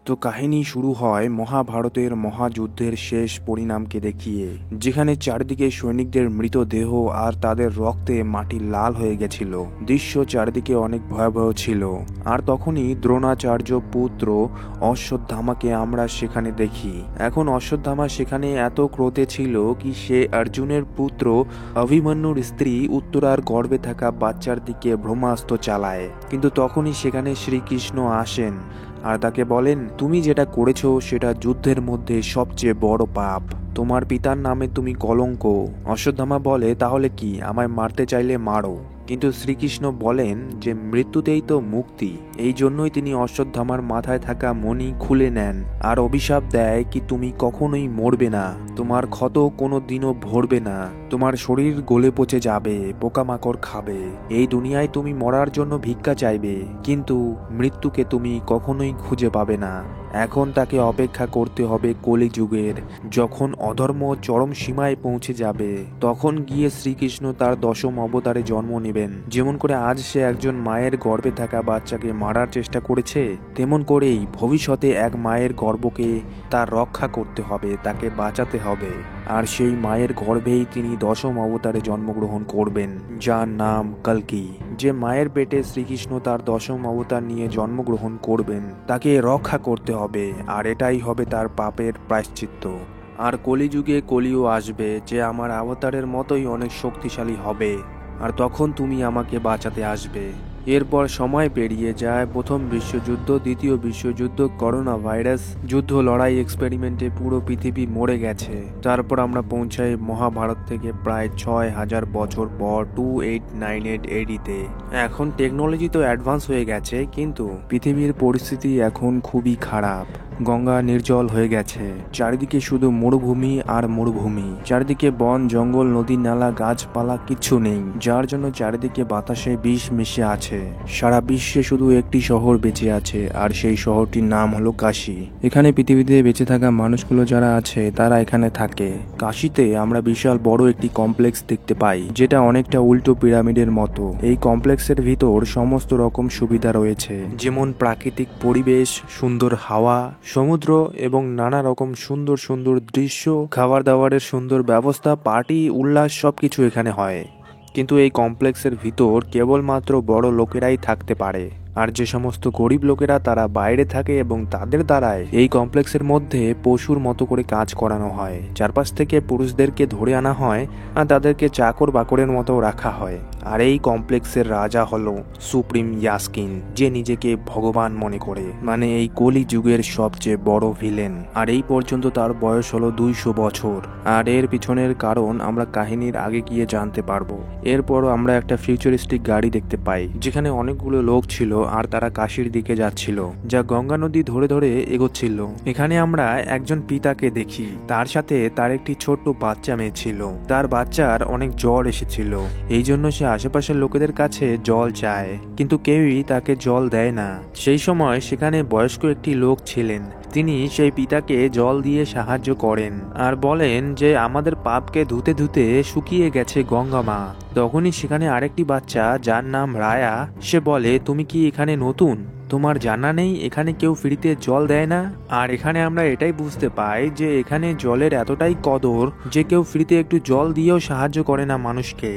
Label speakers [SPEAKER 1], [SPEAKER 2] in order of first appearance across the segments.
[SPEAKER 1] তো কাহিনী শুরু হয় মহাভারতের মহাযুদ্ধের শেষ পরিণামকে দেখিয়ে, যেখানে চারদিকে সৈনিকদের মৃতদেহ আর তাদের রক্তে মাটি লাল হয়ে গেছিল। দৃশ্য চারদিকে অনেক ভয়াবহ ছিল। আর তখনই দ্রোণাচার্য পুত্র অশ্বত্থামাকে আমরা সেখানে দেখি। এখন অশ্বত্থামা সেখানে এত ক্রোধে ছিল কি সে অর্জুনের পুত্র অভিমন্যুর স্ত্রী উত্তরার গর্ভে থাকা বাচ্চার দিকে ব্রহ্মাস্ত্র চালায়। কিন্তু তখনই সেখানে শ্রীকৃষ্ণ আসেন আর তাকে বলেন, তুমি যেটা করেছো সেটা যুদ্ধের মধ্যে সবচেয়ে বড় পাপ। তোমার পিতার নামে তুমি কলঙ্ক। অশ্বত্থামা বলে, তাহলে কি, আমায় মারতে চাইলে মারো। কিন্তু শ্রীকৃষ্ণ বলেন যে মৃত্যুতেই তো মুক্তি। এই জন্যই তিনি অশ্বত্থামার মাথায় থাকা মণি খুলে নেন আর অভিশাপ দেয় কি তুমি কখনোই মরবে না, তোমার ক্ষত কোনো দিনও ভরবে না, তোমার শরীর গলে পচে যাবে, পোকামাকড় খাবে। এই দুনিয়ায় তুমি মরার জন্য ভিক্ষা চাইবে, কিন্তু মৃত্যুকে তুমি কখনোই খুঁজে পাবে না। এখন তাকে অপেক্ষা করতে হবে কলিযুগের, যখন অধর্ম চরম সীমায় পৌঁছে যাবে। তখন গিয়ে শ্রীকৃষ্ণ তার দশম অবতারে জন্ম নেবেন। যেমন করে আজ সে একজন মায়ের গর্ভে থাকা বাচ্চাকে মারার চেষ্টা করেছে, তেমন করেই ভবিষ্যতে এক মায়ের গর্ভকে তার রক্ষা করতে হবে, তাকে বাঁচাতে হবে। আর সেই মায়ের গর্ভেই তিনি দশম অবতারে জন্মগ্রহণ করবেন, যার নাম কল্কি। যে মায়ের পেটে শ্রীকৃষ্ণ তার দশম অবতার নিয়ে জন্মগ্রহণ করবেন, তাকে রক্ষা করতে হবে, আর এটাই হবে তার পাপের প্রায়শ্চিত্ত। আর কলিযুগে কলিও আসবে, যে আমার অবতারের মতোই অনেক শক্তিশালী হবে, আর তখন তুমি আমাকে বাঁচাতে আসবে। এরপর সময় পেরিয়ে যায় প্রথম বিশ্বযুদ্ধ, দ্বিতীয় বিশ্বযুদ্ধ, করোনা ভাইরাস, যুদ্ধ, লড়াই, এক্সপেরিমেন্টে পুরো পৃথিবী মরে গেছে। তারপর আমরা পৌঁছাই মহাভারত থেকে প্রায় 6000 বছর পর 2898 এডিতে। এখন টেকনোলজি তো অ্যাডভান্স হয়ে গেছে, কিন্তু পৃথিবীর পরিস্থিতি এখন খুবই খারাপ। গঙ্গা নির্জল হয়ে গেছে, চারিদিকে শুধু মরুভূমি আর মরুভূমি। চারিদিকে বন জঙ্গল, নদী নালা, গাছপালা কিচ্ছু নেই, যার জন্য চারিদিকে বাতাসে বিষ মিশে আছে। সারা বিশ্বে শুধু একটি শহর বেঁচে আছে, আর সেই শহরটির নাম হলো কাশী। এখানে পৃথিবীতে বেঁচে থাকা মানুষগুলো যারা আছে তারা এখানে থাকে। কাশীতে আমরা বিশাল বড় একটি কমপ্লেক্স দেখতে পাই, যেটা অনেকটা উল্টো পিরামিডের মতো। এই কমপ্লেক্সের ভিতর সমস্ত রকম সুবিধা রয়েছে, যেমন প্রাকৃতিক পরিবেশ, সুন্দর হাওয়া, সমুদ্র এবং নানা রকম সুন্দর সুন্দর দৃশ্য, খাবার দাবারের সুন্দর ব্যবস্থা, পার্টি, উল্লাস সবকিছু এখানে হয়। কিন্তু এই কমপ্লেক্সের ভিতর কেবলমাত্র বড় লোকেরাই থাকতে পারে, আর যে সমস্ত গরিব লোকেরা তারা বাইরে থাকে এবং তাদের দ্বারাই এই কমপ্লেক্সের মধ্যে পশুর মতো করে কাজ করানো হয়। চারপাশ থেকে পুরুষদেরকে ধরে আনা হয় আর তাদেরকে চাকর বাকরের মতো রাখা হয়। আর এই কমপ্লেক্সের রাজা হলো সুপ্রিম ইয়াস্কিন, যে নিজেকে ভগবান মনে করে, মানে এই কলি যুগের সবচেয়ে বড় ভিলেন। আর এই পর্যন্ত তার বয়স হলো 200 বছর। আর এর পিছনের কারণ আমরা কাহিনীর আগে গিয়ে জানতে পারবো। এরপরও আমরা একটা ফিউচারিস্টিক গাড়ি দেখতে পাই, যেখানে অনেকগুলো লোক ছিল আর তারা কাশীর দিকে যাচ্ছিল, যা গঙ্গা নদী ধরে ধরে এগোচ্ছিল। এখানে আমরা একজন পিতাকে দেখি, তার সাথে তার একটি ছোট্ট বাচ্চা মেয়ে ছিল। তার বাচ্চার অনেক জ্বর এসেছিল, এই জন্য সে আশেপাশের লোকেদের কাছে জল চায়, কিন্তু কেউই তাকে জল দেয় না। সেই সময় সেখানে বয়স্ক একটি লোক ছিলেন, তিনি সেই পিতাকে জল দিয়ে সাহায্য করেন আর বলেন যে আমাদের পাপকে ধুতে ধুতে শুকিয়ে গেছে গঙ্গা মা। তখনই সেখানে আরেকটি বাচ্চা, যার নাম রায়া, সে বলে, তুমি কি এখানে নতুন? তোমার জানা নেই এখানে কেউ ফ্রিতে জল দেয় না? আর এখানে আমরা এটাই বুঝতে পাই যে এখানে জলের এতটাই কদর যে কেউ ফ্রিতে একটু জল দিয়েও সাহায্য করে না মানুষকে।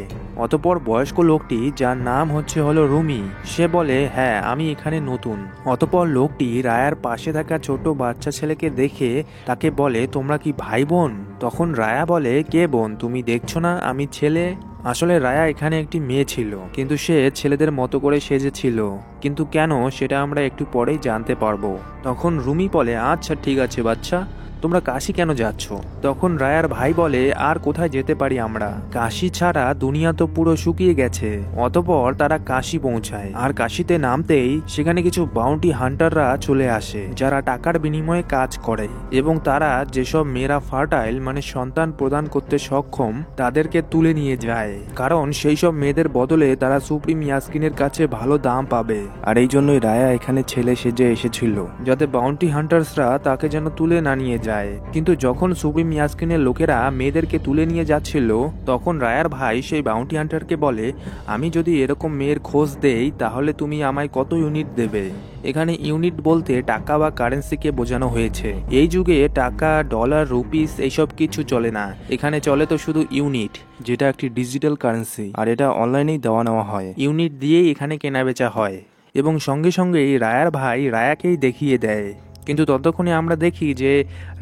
[SPEAKER 1] অতপর বয়স্ক লোকটি, যার নাম হলো রুমি, সে বলে, হ্যাঁ আমি এখানে নতুন। অতপর লোকটি রায়ার পাশে থাকা ছোট বাচ্চা ছেলেকে দেখে তাকে বলে, তোমরা কি ভাই বোন? তখন রায়া বলে, কে বোন? তুমি দেখছো না আমি ছেলে? আসলে রায়া এখানে একটি মেয়ে ছিল, কিন্তু সে ছেলেদের মতো করে সেজেছিল। কিন্তু কেন, সেটা আমরা একটু পরেই জানতে পারবো। তখন রুমি বলে, আচ্ছা ঠিক আছে বাচ্চা, তোমরা কাশী কেন যাচ্ছ? তখন রায়ার ভাই বলে, আর কোথায় যেতে পারি আমরা, কাশী ছাড়া দুনিয়া তো পুরো শুকিয়ে গেছে। অতপর তারা কাশী পৌঁছায়, আর কাশীতে নামতেই সেখানে কিছু বাউন্টি হান্টাররা চলে আসে, যারা টাকার বিনিময়ে কাজ করে, এবং তারা যেসব মেয়েরা ফার্টাইল মানে সন্তান প্রদান করতে সক্ষম তাদেরকে তুলে নিয়ে যায়, কারণ সেই সব মেয়েদের বদলে তারা সুপ্রিম ইয়াস্কিনের কাছে ভালো দাম পাবে। আর এই জন্যই রায়া এখানে ছেলে সেজে এসেছিল, যাতে বাউন্টি হান্টার্সরা তাকে যেন তুলে না নিয়ে যায়। যায়। কিন্তু যখন সুপ্রিম ইয়াস্কিনের লোকেরা মেয়েদেরকে তুলে নিয়ে যাচ্ছিল, তখন রায়ার ভাই সেই বাউন্টি হান্টারকে বলে, আমি যদি এরকম মেয়ের খোঁজ দেই তাহলে তুমি আমায় কত ইউনিট দেবে। এখানে ইউনিট বলতে টাকা বা কারেন্সিকে বোঝানো হয়েছে। এই যুগে টাকা, ডলার, রুপিস এইসব কিছু চলে না, এখানে চলে তো শুধু ইউনিট, যেটা একটি ডিজিটাল কারেন্সি, আর এটা অনলাইনেই দেওয়া নেওয়া হয়। ইউনিট দিয়েই এখানে কেনা বেচা হয় এবং সঙ্গে সঙ্গেই রায়ার ভাই রায়াকেই দেখিয়ে দেয়। কিন্তু ততক্ষণে আমরা দেখি যে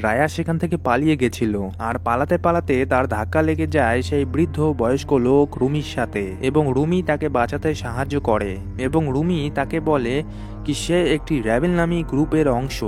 [SPEAKER 1] রায়া সেখান থেকে পালিয়ে গেছিল, আর পালাতে পালাতে তার ধাক্কা লেগে যায় সেই বৃদ্ধ বয়স্ক লোক রুমির সাথে, এবং রুমি তাকে বাঁচাতে সাহায্য করে এবং রুমি তাকে বলে কি সে একটি র্যাবেল নামী গ্রুপের অংশ।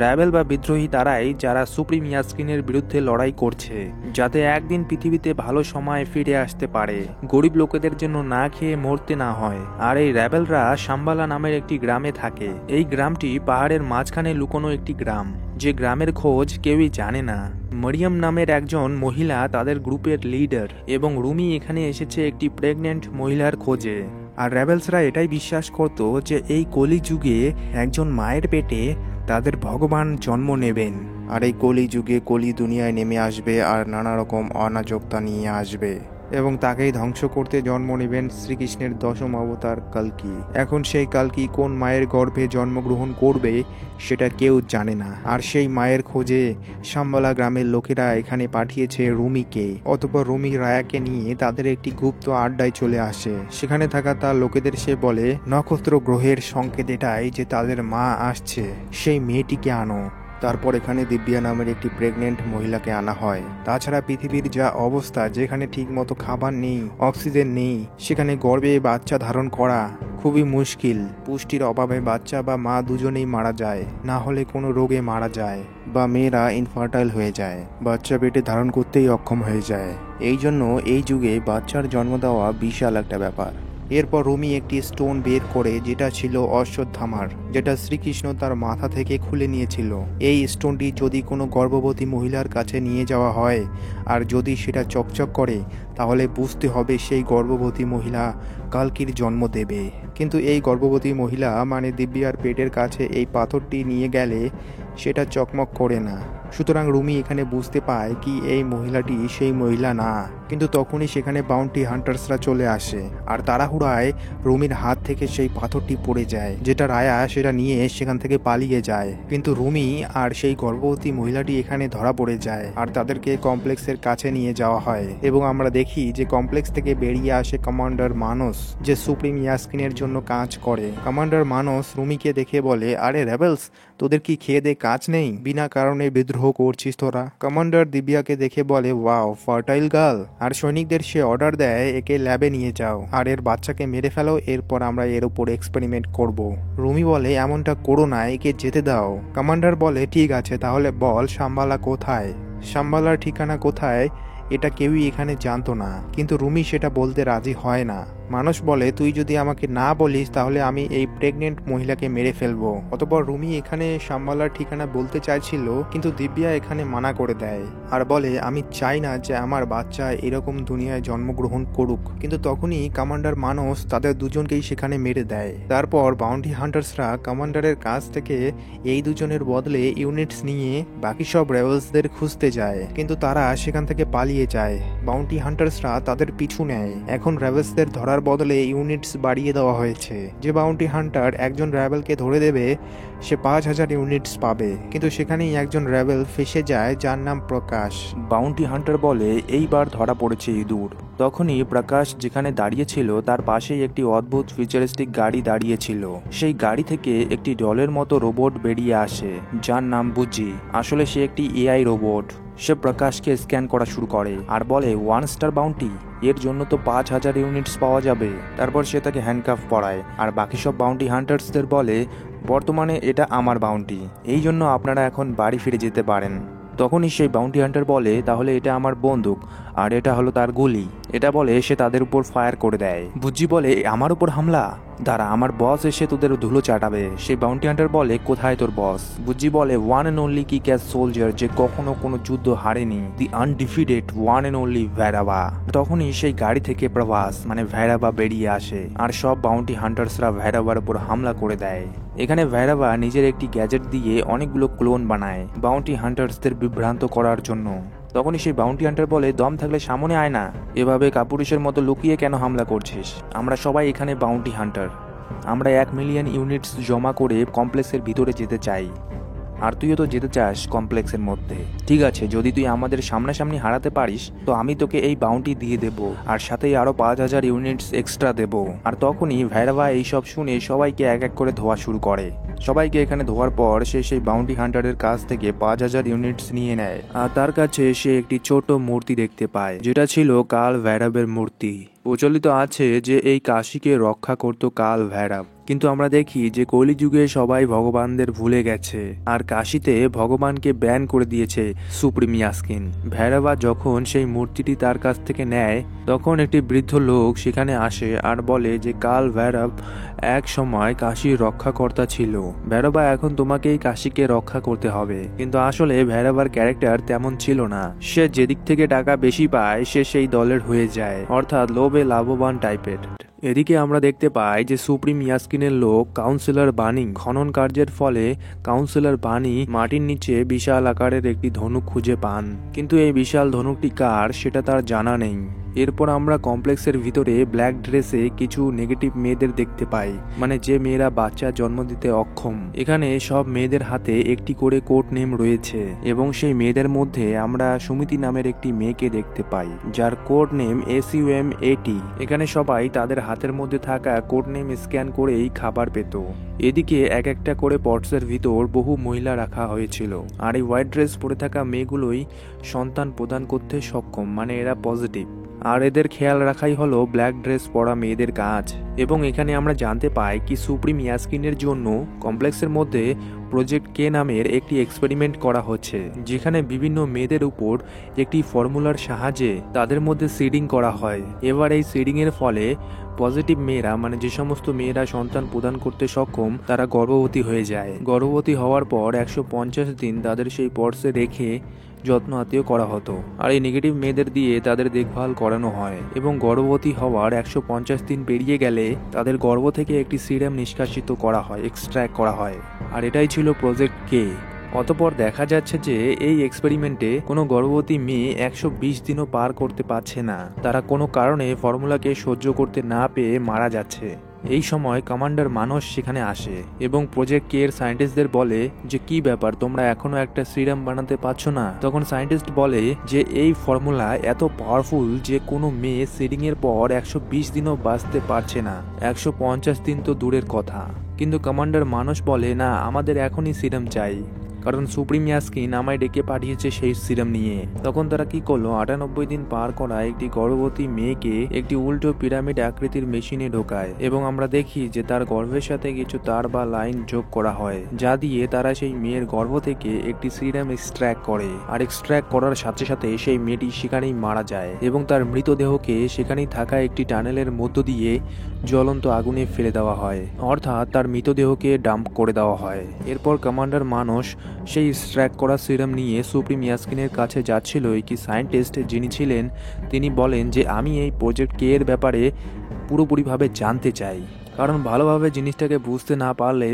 [SPEAKER 1] র্যাবেল বা বিদ্রোহী তারাই যারা সুপ্রিম ইয়াস্কিনের বিরুদ্ধে লড়াই করছে, যাতে একদিন পৃথিবীতে ভালো সময় ফিরে আসতে পারে, গরিব লোকেদের জন্য না খেয়ে মরতে না হয়। আর এই র্যাবেলরা শাম্বালা নামের একটি গ্রামে থাকে। এই গ্রামটি পাহাড়ের মাঝখানে লুকোনো একটি গ্রাম, যে গ্রামের খোঁজ কেউই জানে না। মরিয়ম নামের একজন মহিলা তাদের গ্রুপের লিডার, এবং রুমি এখানে এসেছে একটি প্রেগন্যান্ট মহিলার খোঁজে। আর র্যাবেলসরা এটাই বিশ্বাস করত যে এই কলি যুগে একজন মায়ের পেটে তাদের ভগবান জন্ম নেবেন, আর এই কলি যুগে কলি দুনিয়ায় নেমে আসবে আর নানা রকম অনাজকতা নিয়ে আসবে, এবং তাকেই ধ্বংস করতে জন্ম নেবেন শ্রীকৃষ্ণের দশম অবতার কালকি। এখন সেই কালকি কোন মায়ের গর্ভে জন্মগ্রহণ করবে সেটা কেউ জানে না। আর সেই মায়ের খোঁজে শাম্বালা গ্রামের লোকেরা এখানে পাঠিয়েছে রুমিকে। অতঃপর রুমি রায়াকে নিয়ে তাদের একটি গুপ্ত আড্ডায় চলে আসে। সেখানে থাকা তার লোকেদের সে বলে, নক্ষত্র গ্রহের সংকেত এটাই যে তাদের মা আসছে, সেই মেয়েটিকে আনো। তারপর এখানে দিব্যা নামের একটি প্রেগনেন্ট মহিলাকে আনা হয়। তাছাড়া পৃথিবীর যা অবস্থা, যেখানে ঠিকমতো খাবার নেই, অক্সিজেন নেই, সেখানে গর্ভে বাচ্চা ধারণ করা খুবই মুশকিল। পুষ্টির অভাবে বাচ্চা বা মা দুজনেই মারা যায়, না হলে কোনো রোগে মারা যায়, বা মেয়েরা ইনফার্টাইল হয়ে যায়, বাচ্চা পেটে ধারণ করতেই অক্ষম হয়ে যায়। এই জন্য এই যুগে বাচ্চার জন্ম দেওয়া বিশাল একটা ব্যাপার। এরপর রুমি একটি স্টোন বের করে, যেটা ছিল অশ্বত্থামার, যেটা শ্রীকৃষ্ণ তার মাথা থেকে খুলে নিয়েছিল। এই স্টোনটি যদি কোনো গর্ভবতী মহিলার কাছে নিয়ে যাওয়া হয়, আর যদি সেটা চকচক করে, তাহলে বুঝতে হবে সেই গর্ভবতী মহিলা কালকির জন্ম দেবে। কিন্তু এই গর্ভবতী মহিলা মানে দিব্যার পেটের কাছে এই পাথরটি নিয়ে গেলে সেটা চকমক করে না। সুতরাং রুমি এখানে বুঝতে পায় কি এই মহিলাটি সেই মহিলা না। কিন্তু তখনই সেখানে বাউন্টি হান্টার্সরা চলে আসে, আর তাড়াহুড়ায় রুমির হাত থেকে সেই পাথরটি পড়ে যায়, যেটা রায়া সেটা নিয়ে সেখান থেকে পালিয়ে যায়। কিন্তু রুমি আর সেই গর্ভবতী মহিলাটি এখানে ধরা পড়ে যায়, আর তাদেরকে কমপ্লেক্সের কাছে নিয়ে যাওয়া হয়। এবং আমরা দেখি যে কমপ্লেক্স থেকে বেরিয়ে আসে কমান্ডার মানস, যে সুপ্রিম ইয়াস্কিনের জন্য কাজ করে। কমান্ডার মানস রুমিকে দেখে বলে, আরে রেবেলস, তোদের কি খেয়ে দে কাজ নেই? বিনা কারণে বিদ্রোহ করছিস তোরা? কমান্ডার দিব্যাকে দেখে বলে, ওয়াও, ফার্টাইল গার্ল। আর সৈনিকদের সে অর্ডার দেয়, একে ল্যাবে নিয়ে যাও আর এর বাচ্চাকে মেরে ফেলো, এরপর আমরা এর উপর এক্সপেরিমেন্ট করব। রুমি বলে, এমনটা করো না, একে যেতে দাও। কমান্ডার বলে, ঠিক আছে, তাহলে বল শাম্বালা কোথায়? শাম্বালার ঠিকানা কোথায় এটা কেউই এখানে জানতো না, কিন্তু রুমি সেটা বলতে রাজি হয় না। মানুষ বলে, তুই যদি আমাকে না বলিস তাহলে আমি এই প্রেগনেন্ট মহিলাকে মেরে ফেলবো। অতঃপর রুমি এখানে শাম্বালার ঠিকানা বলতে চাইছিল, কিন্তু দিব্যা এখানে মানা করে দেয় আর বলে, আমি চাই না যে আমার বাচ্চা এরকম দুনিয়ায় জন্মগ্রহণ করুক। কিন্তু তখনই কমান্ডার মানস তাদের দুজনকেই সেখানে মেরে দেয়। তারপর বাউন্টি হান্টার্সরা কমান্ডারের কাছ থেকে এই দুজনের বদলে ইউনিটস নিয়ে বাকি সব রেবেলসদের খুঁজতে যায়, কিন্তু তারা সেখান থেকে পালিয়ে যায়। বাউন্টি হান্টার্সরা তাদের পিছু নেয়। এখন রেবেলসদের ধরার বদলে ইউনিটস বাড়িয়ে দেওয়া হয়েছে। যে বাউন্টি হান্টার একজন র্যাবেলকে ধরে দেবে সে 5000 ইউনিটস পাবে, কিন্তু সেখানেই একজন র্যাবেল ফেসে যায় যার নাম প্রকাশ। বাউন্টি হান্টার বলে, এইবার ধরা পড়েছে ইঁদুর। তখনই প্রকাশ যেখানে দাঁড়িয়েছিল তার পাশেই একটি অদ্ভুত ফিউচারিস্টিক গাড়ি দাঁড়িয়েছিল। সেই গাড়ি থেকে একটি ডলের মতো রোবট বেরিয়ে আসে, যার নাম বুজি। আসলে সে একটি এআই রোবট। সে প্রকাশকে স্ক্যান করা শুরু করে আর বলে, 1 স্টার বাউন্টি, এর জন্য তো 5000 ইউনিটস পাওয়া যাবে। তারপর সে তাকে হ্যান্ডকাফ পরায় আর বাকি সব বাউন্টি হান্টার্সদের বলে, বর্তমানে এটা আমার বাউন্টি, এই জন্য আপনারা এখন বাড়ি ফিরে যেতে পারেন। তখনই সেই বাউন্টি হান্টার বলে, তাহলে এটা আমার বন্দুক আর এটা হলো তার গুলি। এটা বলে সে তাদের উপর ফায়ার করে দেয়। বুজ্জি বলে, আমার উপর হামলা? দাঁড়া, আমার বস এসে তোদের ধুলো চাটাবে। সেই বাউন্টি হান্টার বলে, কোথায় তোর বস? বুজ্জি বলে, one and only kick ass soldier, যে কখনো কোনো যুদ্ধ হারেনি, the undefeated one and only Bhairava. তখনই সেই গাড়ি থেকে প্রভাস মানে ভেরাবা বেরিয়ে আসে আর সব বাউন্টি হান্টার্সরা ভেরাবার উপর হামলা করে দেয়। এখানে ভৈরবা নিজের একটি গ্যাজেট দিয়ে অনেকগুলো ক্লোন বানায় বাউন্টি হান্টার্সদের বিভ্রান্ত করার জন্য। তখনই সেই বাউন্টি হান্টার বলে, দম থাকলে সামনে আয় না, এভাবে কাপুরুষের মতো লুকিয়ে কেন হামলা করছিস? আমরা সবাই এখানে বাউন্টি হান্টার, আমরা 1 মিলিয়ন ইউনিটস জমা করে কমপ্লেক্সের ভিতরে যেতে চাই, আর তুইও তো যেতে চাস কমপ্লেক্সের মধ্যে। ঠিক আছে, যদি তুই আমাদের সামনাসামনি হারাতে পারিস তো আমি তোকে এই বাউন্টি দিয়ে দেব, আর সাথেই আরো 5000 ইউনিটস এক্সট্রা দেব। আর তখনই ভৈরবা এইসব শুনে সবাইকে এক এক করে ধোয়া শুরু করে। সবাইকে এখানে ধোয়ার পর সে সেই বাউন্টি হান্টারের কাছ থেকে 5000 ইউনিটস নিয়ে নেয়, আর তার কাছে সে একটি ছোট মূর্তি দেখতে পায়, যেটা ছিল কাল ভৈরবের মূর্তি। প্রচলিত আছে যে এই কাশীকে রক্ষা করত কাল ভৈরব, কিন্তু আমরা দেখি যে কলিযুগে সবাই ভগবানদের ভুলে গেছে, আর কাশীতে ভগবানকে ব্যান করে দিয়েছে সুপ্রিম ইয়াস্কিন। ভৈরবা যখন সেই মূর্তিটি তার কাছ থেকে নেয় তখন একটি বৃদ্ধ লোক সেখানে আসে আর বলে যে কাল ভৈরব এক সময় কাশীর রক্ষাকর্তা ছিল, ভৈরবা এখন তোমাকে এই কাশীকে রক্ষা করতে হবে। কিন্তু আসলে ভৈরবার ক্যারেক্টার তেমন ছিল না, সে যেদিক থেকে টাকা বেশি পায় সে সেই দলের হয়ে যায়, অর্থাৎ লোভে লাভবান টাইপের। এদিকে আমরা দেখতে পাই যে সুপ্রিম ইয়াস্কিনের লোক কাউন্সিলর বানি খনন কার্যের ফলে কাউন্সিলর বানি মাটির নিচে বিশাল আকারের একটি ধনুক খুঁজে পান, কিন্তু এই বিশাল ধনুকটি কার সেটা তার জানা নেই। এরপর আমরা কমপ্লেক্সের ভিতরে ব্ল্যাক ড্রেসে কিছু নেগেটিভ মেয়েদের দেখতে পাই, মানে যে মেয়েরা বাচ্চা জন্ম দিতে অক্ষম। এখানে সব মেয়েদের হাতে একটি করে কোড নেম রয়েছে, এবং সেই মেয়েদের মধ্যে আমরা সুমিতি নামের একটি মেয়েকে দেখতে পাই যার কোড নেম SUM80। এখানে সবাই তাদের হাতের মধ্যে থাকা কোড নেম স্ক্যান করেই খাবার পেত। এদিকে এক একটা করে পটসের ভিতর বহু মহিলা রাখা হয়েছিল, আর এই হোয়াইট ড্রেস পরে থাকা মেয়েগুলোই সন্তান প্রদান করতে সক্ষম, মানে এরা পজিটিভ, আর এদের খেয়াল রাখাই হলো ব্ল্যাক ড্রেস পরা মেয়েদের কাজ। এবং এখানে আমরা জানতে পাই কি সুপ্রিম ইয়াস্কিনের জন্য কমপ্লেক্সের মধ্যে প্রজেক্ট কে নামের একটি এক্সপেরিমেন্ট করা হচ্ছে, যেখানে বিভিন্ন মেয়েদের উপর একটি ফর্মুলার সাহায্যে তাদের মধ্যে সিডিং করা হয়। এবার এই সিডিং এর ফলে পজিটিভ মেয়েরা, মানে যে সমস্ত মেয়েরা সন্তান প্রদান করতে সক্ষম, তারা গর্ভবতী হয়ে যায়। গর্ভবতী হওয়ার পর 150 দিন তাদের সেই পর্সে রেখে যত্ন আত্মীয় করা হতো, আর এই নেগেটিভ মেয়েদের দিয়ে তাদের দেখভাল করানো হয়। এবং গর্ভবতী হওয়ার 150 দিন পেরিয়ে গেলে তাদের গর্ভ থেকে একটি সিরাম নিষ্কাশিত করা হয়, এক্সট্র্যাক্ট করা হয়, আর এটাই ছিল প্রজেক্ট কে। অতঃপর দেখা যাচ্ছে যে এই এক্সপেরিমেন্টে কোনো গর্ভবতী মেয়ে 120 দিনও পার করতে পারছে না, তারা কোনো কারণে ফর্মুলাকে সহ্য করতে না পেয়ে মারা যাচ্ছে। এই সময় কমান্ডার মানস সেখানে আসে এবং প্রজেক্ট কে এর সায়েন্টিস্টদের বলে যে কি ব্যাপার, তোমরা এখনো একটা সিরাম বানাতে পারছো না? তখন সায়েন্টিস্ট বলে যে এই ফর্মুলা এত পাওয়ারফুল যে কোনো মেয়ে সিডিং এর পর 120 দিনও বাঁচতে পারছে না, 150 দিন তো দূরের কথা। কিন্তু কমান্ডার মানস বলে না, আমাদের এখনই সিরাম চাই, কারণ সুপ্রিম ইয়াস্কিন আমায় ডেকে পাঠিয়েছে সেই সিরাম নিয়ে। তখন তারা কি করলো, 98 দিন পার করা একটি গর্ভবতী মেয়েকে একটি উল্টো পিরামিড আকৃতির মেশিনে ঢোকায়, এবং আমরা দেখি যে তার গর্ভের সাথে কিছু তার বা লাইন যোগ করা হয়, যা দিয়ে তারা সেই মেয়ের গর্ভ থেকে একটি সিরাম এক্সট্র্যাক্ট করে। আর এক্সট্র্যাক্ট করার সাথে সাথে সেই মেয়েটি সেখানেই মারা যায়, এবং তার মৃতদেহকে সেখানেই থাকা একটি টানেলের মধ্য দিয়ে জ্বলন্ত আগুনে ফেলে দেওয়া হয়, অর্থাৎ তার মৃতদেহকে ডাম্প করে দেওয়া হয়। এরপর কমান্ডার মানস সেই এক্সট্র্যাক্ট করা সিরাম নিয়ে সুপ্রিম ইয়াস্কিনের কাছে যাচ্ছিল। একটি সায়েন্টিস্ট যিনি ছিলেন তিনি বলেন যে আমি এই প্রজেক্ট কে এর ব্যাপারে পুরোপুরিভাবে জানতে চাই, কারণ ভালোভাবে জিনিসটাকে বুঝতে না পারলে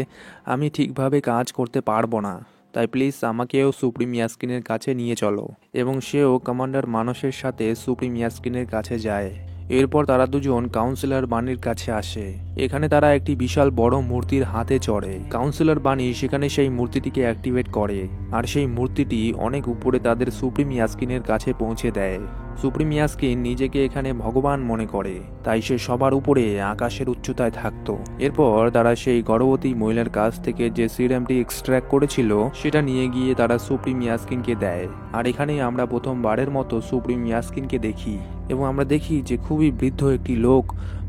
[SPEAKER 1] আমি ঠিকভাবে কাজ করতে পারবো না, তাই প্লিজ আমাকেও সুপ্রিম ইয়াস্কিনের কাছে নিয়ে চলো। এবং সেও কমান্ডার মানসের সাথে সুপ্রিম ইয়াস্কিনের কাছে যায়। এরপর তারা দুজন কাউন্সিলর বানির কাছে আসে। এখানে তারা একটি বিশাল বড় মূর্তির হাতে চড়ে। কাউন্সিলর বানি সেখানে সেই মূর্তিটিকে অ্যাক্টিভেট করে, আর সেই মূর্তিটি অনেক উপরে তাদের সুপ্রিম ইয়াস্কিনের কাছে পৌঁছে দেয়। সুপ্রিম ইয়াস্কিন নিজেকে এখানে ভগবান মনে করে, তাই সে সবার উপরে আকাশের উচ্চতায় থাকতো। এরপর তারা সেই গর্ভবতী মহিলার কাছ থেকে যে সিরামটি এক্সট্র্যাক্ট করেছিল সেটা নিয়ে গিয়ে তারা সুপ্রিম ইয়াস্কিনকে দেয়। আর এখানেই আমরা প্রথমবারের মতো সুপ্রিম ইয়াস্কিনকে দেখি, এবং আমরা দেখি যে খুবই বৃদ্ধ একটি লোক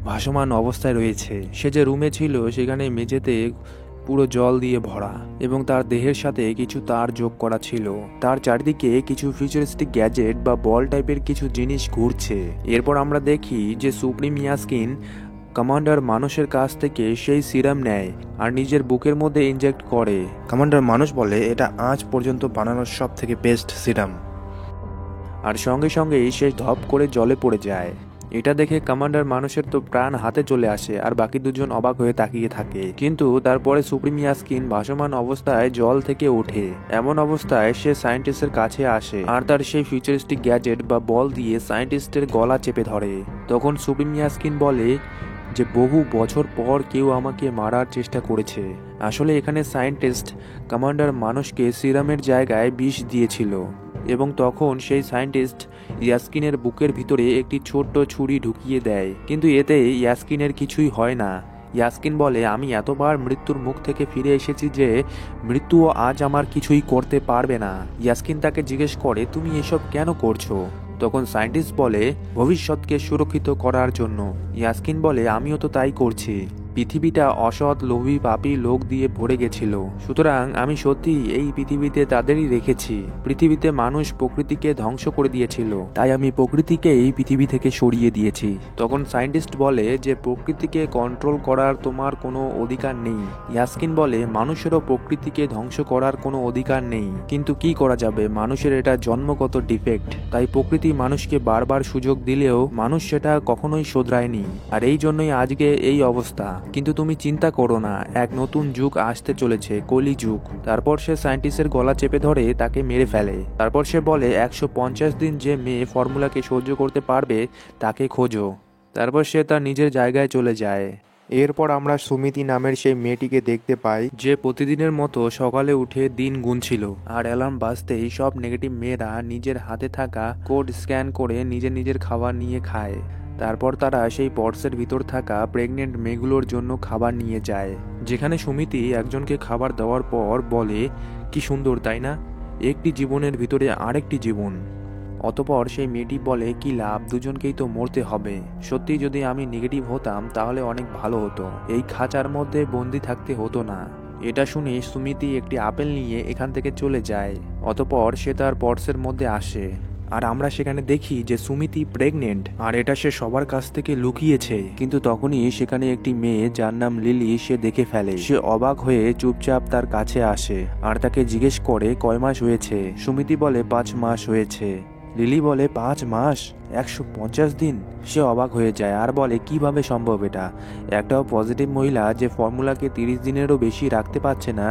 [SPEAKER 1] ভাসমান অবস্থায় রয়েছে। সে যে রুমে ছিল সেখানে মেঝেতে পুরো জল দিয়ে ভরা, এবং তার দেহের সাথে কিছু তার যোগ করা ছিল। তার চারিদিকে কিছু ফিউচারিস্টিক গ্যাজেট বা বল টাইপের কিছু জিনিস ঘুরছে। এরপর আমরা দেখি যে সুপ্রিম ইয়াস্কিন কমান্ডার মানসের কাছ থেকে সেই সিরাম নেয় আর নিজের বুকের মধ্যে ইনজেক্ট করে। কমান্ডার মানস বলে এটা আজ পর্যন্ত বানানোর সব থেকে বেস্ট সিরাম, আর সঙ্গে সঙ্গেই সে ধপ করে জলে পড়ে যায়। এটা দেখে কমান্ডার মানুষের তো প্রাণ হাতে চলে আসে আর বাকি দুজন অবাক হয়ে তাকিয়ে থাকে। কিন্তু তারপরে সুপ্রিম ইয়াস্কিন ভাসমান অবস্থায় জল থেকে ওঠে। এমন অবস্থায় সে সায়েন্টিস্টের কাছে আসে আর তার সেই ফিউচারিস্টিক গ্যাজেট বা বল দিয়ে সায়েন্টিস্টের গলা চেপে ধরে। তখন সুপ্রিম ইয়াস্কিন বলে যে বহু বছর পর কেউ আমাকে মারার চেষ্টা করেছে। আসলে এখানে সায়েন্টিস্ট কমান্ডার মানুষকে সিরামের জায়গায় বিষ দিয়েছিল এবং তখন সেই সায়েন্টিস্ট ইয়াস্কিনের বুকের ভিতরে একটি ছোট্ট ছুরি ঢুকিয়ে দেয়, কিন্তু এতে ইয়াস্কিনের কিছুই হয় না। ইয়াস্কিন বলে আমি এতবার মৃত্যুর মুখ থেকে ফিরে এসেছি যে মৃত্যুও আজ আমার কিছুই করতে পারবে না। ইয়াস্কিন তাকে জিজ্ঞেস করে তুমি এসব কেন করছো? তখন সায়েন্টিস্ট বলে ভবিষ্যৎকে সুরক্ষিত করার জন্য। ইয়াস্কিন বলে আমিও তো তাই করছি। পৃথিবীটা অসৎ লোভী পাপী লোক দিয়ে ভরে গেছিল, সুতরাং আমি সত্যি এই পৃথিবীতে তাদেরই রেখেছি। পৃথিবীতে মানুষ প্রকৃতিকে ধ্বংস করে দিয়েছিল, তাই আমি প্রকৃতিকে এই পৃথিবী থেকে সরিয়ে দিয়েছি। তখন সায়েন্টিস্ট বলে যে প্রকৃতিকে কন্ট্রোল করার তোমার কোনো অধিকার নেই। ইয়াস্কিন বলে মানুষেরও প্রকৃতিকে ধ্বংস করার কোনো অধিকার নেই, কিন্তু কি করা যাবে, মানুষের এটা জন্মগত ডিফেক্ট। তাই প্রকৃতি মানুষকে বারবার সুযোগ দিলেও মানুষ সেটা কখনোই শোধরায়নি, আর এই জন্যই আজকে এই অবস্থা। কিন্তু তুমি চিন্তা করো না, এক নতুন যুগ আসতে চলেছে, কলি যুগ। তারপর সে সায়েন্টিস্টের গলা চেপে ধরে তাকে মেরে ফেলে। তারপর সে বলে 150 দিন যে মেয়ে ফর্মুলাকে সহ্য করতে পারবে তাকে খোঁজো। তারপর সে তার নিজের জায়গায় চলে যায়। এরপর আমরা সুমিতি নামের সেই মেয়েটিকে দেখতে পাই যে প্রতিদিনের মতো সকালে উঠে দিন গুনছিল, আর অ্যালার্ম বাজতেই সব নেগেটিভ মেয়েরা নিজের হাতে থাকা কোড স্ক্যান করে নিজের খাবার নিয়ে খায়। তারপর তারা সেই পর্সের ভিতর থাকা প্রেগনেন্ট মেয়েগুলোর জন্য খাবার নিয়ে যায়, যেখানে সুমিতি একজনকে খাবার দেওয়ার পর বলে কি সুন্দর তাই না, একটি জীবনের ভিতরে আরেকটি জীবন। অতপর সেই মেয়েটি বলে কি লাভ, দুজনকেই তো মরতে হবে। সত্যি যদি আমি নেগেটিভ হতাম তাহলে অনেক ভালো হতো, এই খাঁচার মধ্যে বন্দি থাকতে হতো না। এটা শুনে সুমিতি একটি আপেল নিয়ে এখান থেকে চলে যায়। অতপর সে তার পর্সের মধ্যে আসে আর আমরা সেখানে দেখি যে সুমিতি প্রেগনেন্ট, আর এটা সে সবার কাছ থেকে লুকিয়েছে। কিন্তু তখনই সেখানে একটি মেয়ে যার নাম লিলি সে দেখে ফেলে। সে অবাক হয়ে চুপচাপ তার কাছে আসে আর তাকে জিজ্ঞেস করে কয় মাস হয়েছে। সুমিতি বলে 5 মাস হয়েছে। লিলি বলে 5 মাস, 150 দিন। সে অবাক হয়ে যায় আর বলে কিভাবে সম্ভব এটা, একটাও পজিটিভ মহিলা যে ফর্মুলাকে 30 দিনেরও বেশি রাখতে পারছে না,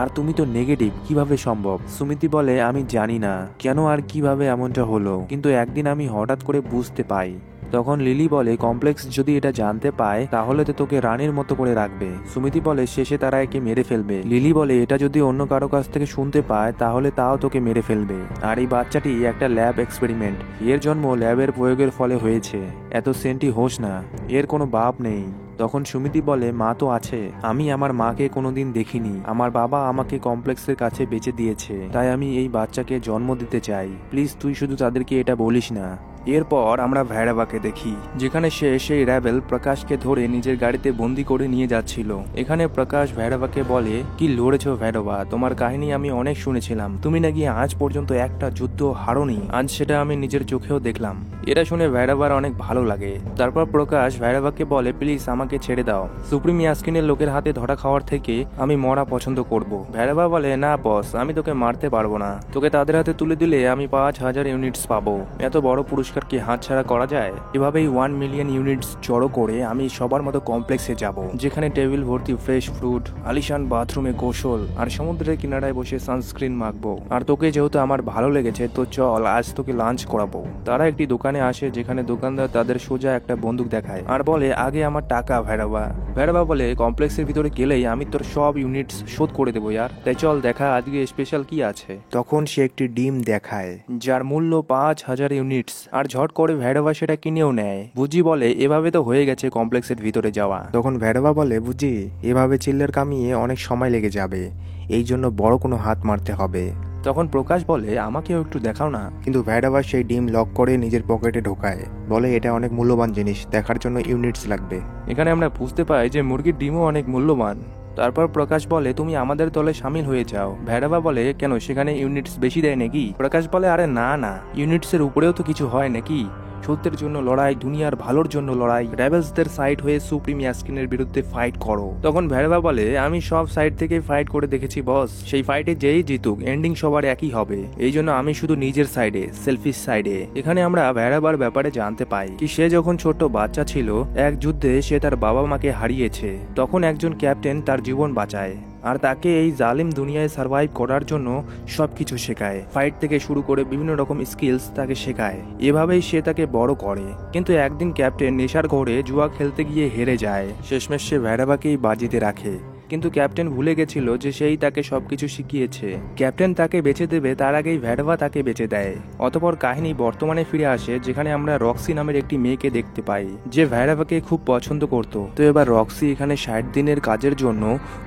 [SPEAKER 1] আর তুমি তো নেগেটিভ, কিভাবে সম্ভব? সুমিতি বলে আমি জানি না কেন আর কিভাবে এমনটা হলো, কিন্তু একদিন আমি হঠাৎ করে বুঝতে পাই। তখন লিলি বলে কমপ্লেক্স যদি এটা জানতে পায় তাহলে তো তোকে রানীর মতো করে রাখবে। সুমিতি বলে শেষে তারা একে মেরে ফেলবে। লিলি বলে এটা যদি অন্য কারো কাছ থেকে শুনতে পায় তাহলে তাও তোকে মেরে ফেলবে। আর এই বাচ্চাটি একটা ল্যাব এক্সপেরিমেন্ট, এর জন্ম ল্যাবের প্রয়োগের ফলে হয়েছে। এত সেন্টি হোস না, এর কোনো বাপ নেই। তখন সুমিতি বলে মা তো আছে, আমি আমার মাকে কোনোদিন দেখিনি। আমার বাবা আমাকে কমপ্লেক্সের কাছে বেঁচে দিয়েছে, তাই আমি এই বাচ্চাকে জন্ম দিতে চাই। প্লিজ তুই শুধু তাদেরকে এটা বলিস না। এরপর আমরা ভৈরবাকে দেখি, যেখানে সে সেই র্যাবেল প্রকাশকে ধরে নিজের গাড়িতে বন্দি করে নিয়ে যাচ্ছিল। এখানে প্রকাশ ভৈরবাকে বলে কি লড়েছো ভৈরবা, তোমার কাহিনী আমি অনেক শুনেছিলাম, তুমি নাকি আজ পর্যন্ত একটা যুদ্ধ হারোনি, আজ সেটা আমি নিজের চোখেও দেখলাম। এটা শুনে ভৈরবার অনেক ভালো লাগে। তারপর প্রকাশ ভৈরবাকে বলে প্লিজ আমাকে ছেড়ে দাও, সুপ্রিম ইয়াস্কিনের লোকের হাতে ধরা খাওয়ার থেকে আমি মরা পছন্দ করব। ভৈরবা বলে না বস, আমি তোকে মারতে পারবো না, তোকে তাদের হাতে তুলে দিলে আমি 5000 ইউনিটস পাবো। এত বড় পুরস্কার কি হাতছাড়া করা যায়? এভাবেই 1 মিলিয়ন ইউনিটস জড়ো করে আমি সবার মতো কমপ্লেক্সে যাব, যেখানে টেবিল ভর্তি ফ্রেশ ফ্রুট, আলিশান বাথরুমে গোসল, আর সমুদ্রের কিনারায় বসে সানস্ক্রিন মাখবো। আর তোকে যেহেতু আমার ভালো লেগেছে তো চল আজ তোকে লাঞ্চ করাবো। তারা একটি দোকানে আসে, যেখানে দোকানদার তাদের সোজা একটা বন্দুক দেখায় আর বলে আগে আমার টাকা ভৈরবা। ভৈরবা বলে কমপ্লেক্সের ভিতরে গেলেই আমি তোর সব ইউনিটস শোধ করে দেবো ইয়ার, তাই চল দেখা আজকে স্পেশাল কি আছে। তখন সে একটি ডিম দেখায় যার মূল্য 5000 ইউনিটস, আর ঝট করে ভৈরবা সেটা কিনেও নেয়। বুঝি বলে এভাবে তো হয়ে গেছে কমপ্লেক্সের ভিতরে যাওয়া। তখন ভৈরবা বলে বুঝি এভাবে চিল্লার কামিয়ে অনেক সময় লেগে যাবে, এই জন্য বড় কোনো হাত মারতে হবে। তখন প্রকাশ বলে আমাকেও একটু দেখাও না, কিন্তু ভৈরবা সেই ডিম লক করে নিজের পকেটে ঢোকায়, বলে এটা অনেক মূল্যবান জিনিস, দেখার জন্য ইউনিটস লাগবে। এখানে আমরা বুঝতে পাই যে মুরগির ডিমও অনেক মূল্যবান। তারপর প্রকাশ বলে তুমি আমাদের দলে সামিল হয়ে যাও। ভৈরবা বলে কেন, সেখানে ইউনিটস বেশি দেয় নাকি? প্রকাশ বলে আরে না না, ইউনিটস এর উপরেও তো কিছু হয় নাকি, সত্যের জন্য লড়াই, দুনিয়ার ভালোর জন্য লড়াই, রেবেলসদের সাইড হয়ে সুপ্রিম ইয়াস্কিনের বিরুদ্ধে ফাইট করো। তখন ভেড়াবা বলে, আমি সব সাইড থেকে ফাইট করে দেখেছি বস, সেই ফাইটে যেই জিতুক এন্ডিং সবার একই হবে, এই জন্য আমি শুধু নিজের সাইডে, সেলফিশ সাইডে। এখানে আমরা ভেড়াবার ব্যাপারে জানতে পাই কি সে যখন ছোট্ট বাচ্চা ছিল এক যুদ্ধে সে তার বাবা মাকে হারিয়েছে, তখন একজন ক্যাপ্টেন তার জীবন বাঁচায় আর তাকে এই জালিম দুনিয়ায় সার্ভাইভ করার জন্য সবকিছু শেখায়, ফাইট থেকে শুরু করে বিভিন্ন রকম স্কিলস তাকে শেখায়। এভাবেই সে তাকে বড় করে। কিন্তু একদিন ক্যাপ্টেন নেশার ঘরে জুয়া খেলতে গিয়ে হেরে যায়। শেষমেশ সে ভেড়াবাকেই বাজিতে রাখে, কিন্তু ক্যাপ্টেন ভুলে গেছিল যে সেই তাকে সবকিছু শিখিয়েছে। ক্যাপ্টেন তাকে বেঁচে দেবে তার আগেই ভেড়াবা তাকে বেঁচে দেয়। অতঃপর কাহিনী বর্তমানে ফিরে আসে, যেখানে আমরা রক্সি নামের একটি মেয়েকে দেখতে পাই যে ভেড়াবাকে খুব পছন্দ করত। তো এবার রক্সি এখানে 60 দিনের কাজের জন্য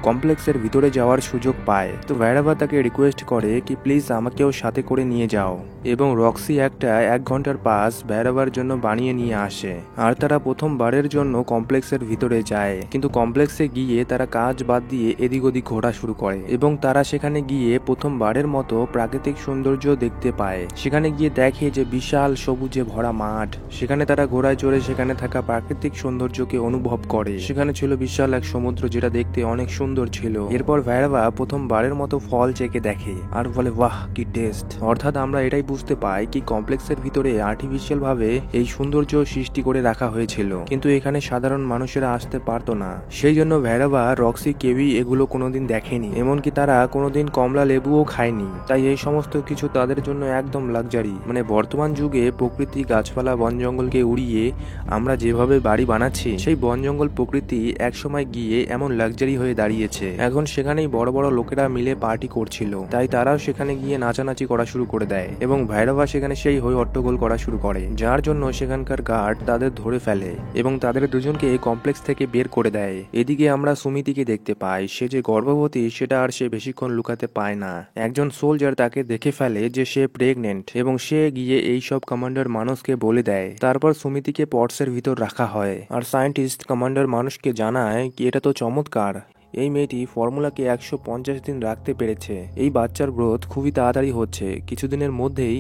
[SPEAKER 1] কমপ্লেক্সের ভিতরে যাওয়ার সুযোগ পায়। তো ভেড়াবা তাকে রিকোয়েস্ট করে কি প্লিজ আমাকেও সাথে করে নিয়ে যাও, এবং রক্সি একটা 1 ঘন্টার পাস ভেড়াবার জন্য বানিয়ে নিয়ে আসে। আর তারা প্রথমবারের জন্য কমপ্লেক্সের ভিতরে যায়, কিন্তু কমপ্লেক্সে গিয়ে তারা কাজ বাদ দিয়ে এদিক ওদিক ঘোরা শুরু করে এবং তারা সেখানে গিয়ে প্রথমবারের মতো প্রাকৃতিক সৌন্দর্য দেখতে পায়। সেখানে গিয়ে দেখে যে বিশাল সবুজে ভরা মাঠ, সেখানে তারা ঘোড়ায় চড়ে সেখানে থাকা প্রাকৃতিক সৌন্দর্যকে অনুভব করে। সেখানে ছিল বিশাল এক সমুদ্র যেটা দেখতে অনেক সুন্দর ছিল। এরপর ভেড়াবা প্রথমবারের মতো ফল চেকে দেখে আর বলে বাহ কি টেস্ট। অর্থাৎ আমরা এটাই বুঝতে পাই কি কমপ্লেক্সের ভিতরে আর্টিফিশিয়াল ভাবে এই সৌন্দর্য সৃষ্টি করে রাখা হয়েছিল, কিন্তু এখানে সাধারণ মানুষেরা আসতে পারতো না। সেই জন্য ভেড়াবা রক্সি কেউই এগুলো কোনোদিন দেখেনি, এমনকি তারা কোনোদিন কমলা লেবুও খায়নি। তাই এই সমস্ত কিছু তাদের জন্য একদম লাক্সারি। মানে বর্তমান যুগে প্রকৃতি, গাছপালা, বন জঙ্গলকে উড়িয়ে আমরা যেভাবে বাড়ি বানাচ্ছি, সেই বন জঙ্গল প্রকৃতি একসময় গিয়ে এমন লাক্সারি হয়ে দাঁড়িয়েছে। এখন সেখানেই বড় বড় লোকেরা মিলে পার্টি করছিল, তাই তারাও সেখানে গিয়ে নাচানাচি করা শুরু করে দেয় এবং ভৈরবা সেখানে সেই হই হট্টগোল করা শুরু করে, যার জন্য সেখানকার গার্ড তাদের ধরে ফেলে এবং তাদের দুজনকে কমপ্লেক্স থেকে বের করে দেয়। এদিকে আমরা সুমিতিকে দেখতে পাই, সে যে গর্ভবতী সেটা আর সে বেশিক্ষণ লুকাতে পায় না। একজন সোলজার তাকে দেখে ফেলে যে সে প্রেগনেন্ট এবং সে গিয়ে এই সব কমান্ডার মানুষকে বলে দেয়। তারপর সুমিতিকে পটসের ভিতর রাখা হয় আর সায়েন্টিস্ট কমান্ডার মানুষকে জানায় কি এটা তো চমৎকার, এই মেয়েটি ফর্মুলাকে 150 দিন রাখতে পেরেছে। এই বাচ্চার গ্রোথ খুবই তাড়াতাড়ি হচ্ছে, কিছুদিনের মধ্যেই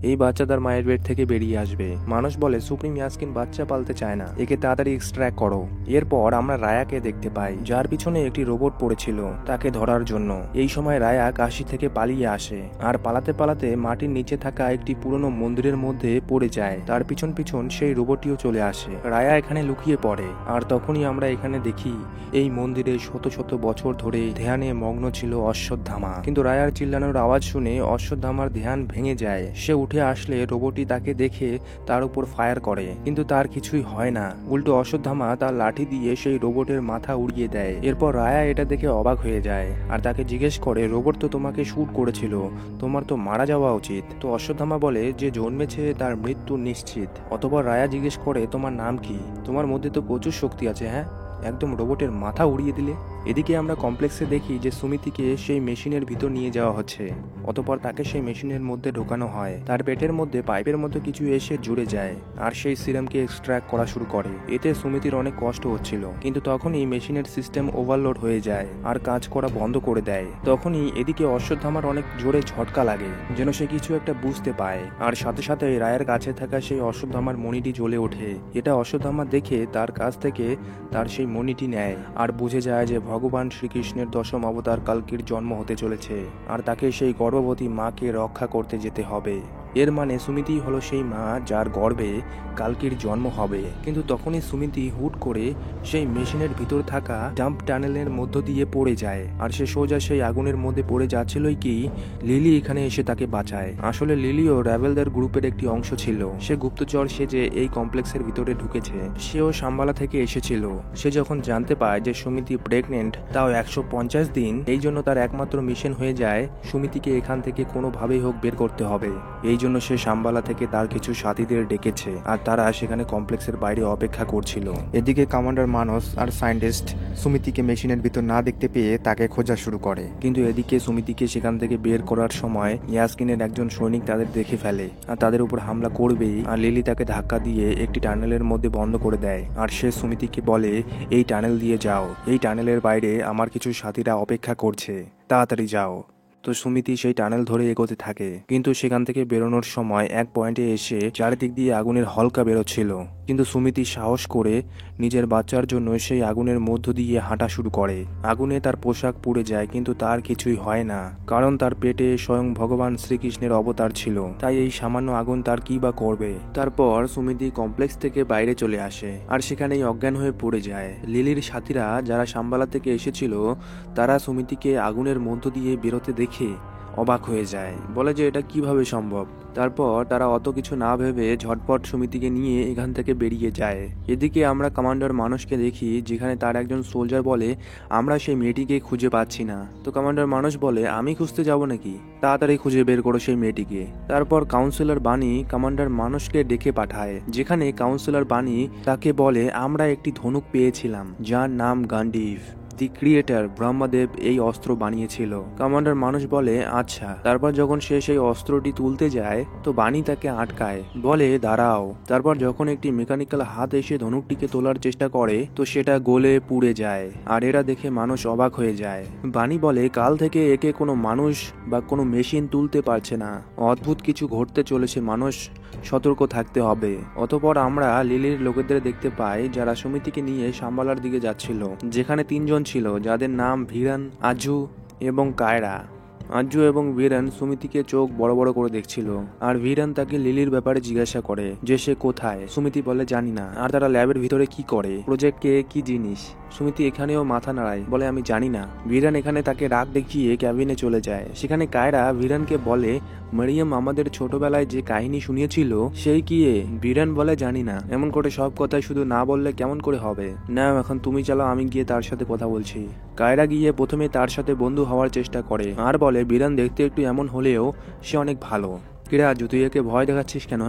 [SPEAKER 1] এই বাচ্চা তার মায়ের পেট থেকে বেরিয়ে আসবে। মানুষ বলে সুপ্রিম ইয়াস্কিন বাচ্চা পালতে চায় না, একে তাড়াতাড়ি এক্সট্র্যাক্ট করো। এরপর আমরা রায়াকে দেখতে পাই, যার পিছনে একটি রোবট পড়েছিল তাকে ধরার জন্য। এই সময় রায়া কাশি থেকে পালিয়ে আসে আর পালাতে পালাতে মাটির নিচে থাকা একটি পুরনো মন্দিরের মধ্যে পড়ে যায়। তার পিছন পিছন সেই রোবটটিও চলে আসে। রায়া এখানে লুকিয়ে পড়ে আর তখনই আমরা এখানে দেখি এই মন্দিরে শত শত বছর ধরে ধ্যানে মগ্ন ছিল অশ্বত্থামা। কিন্তু রায়ার চিল্লানোর আওয়াজ শুনে অশ্বত্থামার ধ্যান ভেঙে যায়। সে উঠে আসলে রোবটটি তাকে দেখে তার উপর ফায়ার করে, কিন্তু তার কিছুই হয় না। উল্টো অশ্বত্থামা তার লাঠি দিয়ে সেই রোবটের মাথা উড়িয়ে দেয়। এরপর রায়া এটা দেখে অবাক হয়ে যায় আর তাকে জিজ্ঞেস করে, রোবট তো তোমাকে শুট করেছিল, তোমার তো মারা যাওয়া উচিত। তো অশ্বত্থামা বলে যে জন্মেছে তার মৃত্যু নিশ্চিত। অতঃপর রায়া জিজ্ঞেস করে, তোমার নাম কি? তোমার মধ্যে তো প্রচুর শক্তি আছে, হ্যাঁ, একদম রোবটের মাথা উড়িয়ে দিলে। এদিকে আমরা কমপ্লেক্সে দেখি যে সুমিতিকে সেই মেশিনের ভিতর নিয়ে যাওয়া হচ্ছে। অতঃপর তাকে সেই মেশিনের মধ্যে ঢোকানো হয়। তার পেটের মধ্যে পাইপের মতো কিছু এসে জুড়ে যায় আর সেই সিরামকে এক্সট্র্যাক্ট করা শুরু করে। এতে সুমিতির অনেক কষ্ট হচ্ছিল, কিন্তু তখনই মেশিনের সিস্টেম ওভারলোড হয়ে যায় আর কাজ করা বন্ধ করে দেয়। তখনই এদিকে অশ্বত্থামার অনেক জোরে ঝটকা লাগে, যেন সে কিছু একটা বুঝতে পায়। আর সাথে সাথে রায়ের কাছে থাকা সেই অশ্বত্থামার মণিটি জ্বলে ওঠে। এটা অশ্বত্থামা দেখে তার কাছ থেকে তার সেই মণিটি নেয় আর বুঝে যায় যে ভগবান শ্রীকৃষ্ণের 10ম অবতার কালকির জন্ম হতে চলেছে আর তাকে সেই গর্ভবতী মাকে রক্ষা করতে যেতে হবে। এর মানে সুমিতি হলো সেই মা যার গর্ভে কালকির জন্ম হবে। কিন্তু তখনই সুমিতি হুট করে সেই মেশিনের ভিতর থাকা ডাম্প টানেলের মধ্য দিয়ে পড়ে যায় আর সে সোজা সেই আগুনের মধ্যে পড়ে যাচ্ছিলই কি লিলি এখানে এসে তাকে বাঁচায়। আসলে লিলিও র্যাভেলদের গ্রুপের একটি অংশ ছিল। সে গুপ্তচর সেজে এই কমপ্লেক্সের ভিতরে ঢুকেছে। সেও সাম্বালা থেকে এসেছিল। সে যখন জানতে পায় যে সুমিতি প্রেগনেন্ট, তাও 150 দিন, এই জন্য তার একমাত্র মিশন হয়ে যায় সুমিতিকে এখান থেকে কোনোভাবেই হোক বের করতে হবে। এই জন্য সে সাম্বালা থেকে তার কিছু সাথীদের ডেকেছে আর তারা সেখানে কমপ্লেক্সের বাইরে অপেক্ষা করছিল। এদিকে কমান্ডার মানস আর সায়েন্টিস্ট সুমিতিকে মেশিনের ভিতর না দেখতে পেয়ে তাকে খোঁজা শুরু করে। কিন্তু এদিকে সুমিতিকে সেখান থেকে বের করার সময় ইয়াস্কিনের একজন সৈনিক তাদের দেখে ফেলে আর তাদের উপর হামলা করবেই। আর লিলি তাকে ধাক্কা দিয়ে একটি টানেলের মধ্যে বন্ধ করে দেয় আর সে সুমিতিকে বলে, এই টানেল দিয়ে যাও, এই টানেলের বাইরে আমার কিছু সাথীরা অপেক্ষা করছে, তাড়াতাড়ি যাও। তো সুমিতি সেই টানেল ধরে এগোতে থাকে, কিন্তু সেখান থেকে বেরোনোর সময় এক পয়েন্টে এসে চারিদিক দিয়ে আগুনের হলকা বেরোচ্ছিল। কিন্তু সুমিতি সাহস করে নিজের বাচ্চার জন্য সেই আগুনের মধ্য দিয়ে হাঁটা শুরু করে। আগুনে তার পোশাক পুড়ে যায়, কিন্তু তার কিছুই হয় না, কারণ তার পেটে স্বয়ং ভগবান শ্রীকৃষ্ণের অবতার ছিল। তাই এই সামান্য আগুন তার কি বা করবে। তারপর সুমিতি কমপ্লেক্স থেকে বাইরে চলে আসে, আর সেখানেই অজ্ঞান হয়ে পড়ে যায়। লিলির সাথীরা যারা সাম্বালা থেকে এসেছিল, তারা সুমিতিকে আগুনের মধ্য দিয়ে বেরোতে দেখে অবাক হয়ে যায়, বলে যে এটা কিভাবে সম্ভব। তারপর তারা অত কিছু না ভেবে ঝটপট সুমিতিকে নিয়ে এখান থেকে বেরিয়ে যায়। এদিকে আমরা কমান্ডার মানুষকে দেখি, যেখানে তার একজন সোলজার বলে আমরা সেই মেয়েটিকে খুঁজে পাচ্ছি না। তো কমান্ডার মানুষ বলে আমি খুঁজতে যাব নাকি, তাড়াতাড়ি খুঁজে বের করো সেই মেয়েটিকে। তারপর কাউন্সিলর বানি কমান্ডার মানুষকে ডেকে পাঠায়, যেখানে কাউন্সিলর বানি তাকে বলে আমরা একটি ধনুক পেয়েছিলাম যার নাম গান্ডিভ। দি ক্রিয়েটার ব্রহ্মদেব এই অস্ত্র বানিয়েছিল। কমান্ডার মানুষ বলে আচ্ছা। তারপর যখন সে সেই অস্ত্রটি তুলতে যায়, তো বানি তাকে আটকায়, বলে দাঁড়াও। তারপর যখন একটি মেকানিক্যাল হাত এসে ধনুকটিকে তোলার চেষ্টা করে, তো সেটা গলে পুড়ে যায়, আর এরা দেখে মানুষ অবাক হয়ে যায়। বানি বলে কাল থেকে একে কোনো মানুষ বা কোনো মেশিন তুলতে পারছে না, অদ্ভুত কিছু ঘটতে চলেছে, মানুষ সতর্ক থাকতে হবে। অতঃপর আমরা লিলির লোকেদের দেখতে পাই, যারা সুমিতিকে নিয়ে সাম্বালার দিকে যাচ্ছিল, যেখানে তিনজন ছিল, যাদের নাম ভিরান, আজু এবং কায়রা। আজু এবং ভিরান সুমিতিকে চোখ বড় বড় করে দেখছিল, আর ভিরান তাকে লিলির ব্যাপারে জিজ্ঞাসা করে যে সে কোথায়। সুমিতি বলে জানি না। আর তারা ল্যাবের ভিতরে কি করে, প্রজেক্ট কে কি জিনিস। সুমিতি এখানেও মাথা নাড়ায়, বলে আমি জানি না। ভিরান এখানে তাকে রাগ দেখিয়ে ক্যাবিনে চলে যায়। সেখানে কায়রা ভিরানকে বলে মারিয়াম আমাদের ছোটবেলায় যে কাহিনী শুনিয়েছিল সেই কি এ? ভিরান বলে জানি না। এমন করে সব কথাই শুধু না বললে কেমন করে হবে। না এখন তুমি চালাও, আমি গিয়ে তার সাথে কথা বলছি। কায়রা গিয়ে প্রথমে তার সাথে বন্ধু হওয়ার চেষ্টা করে, আর বলে ভিরান দেখতে একটু এমন হলেও সে অনেক ভালো। কিরে আজু, তুই একে ভয় দেখাচ্ছিস কেন?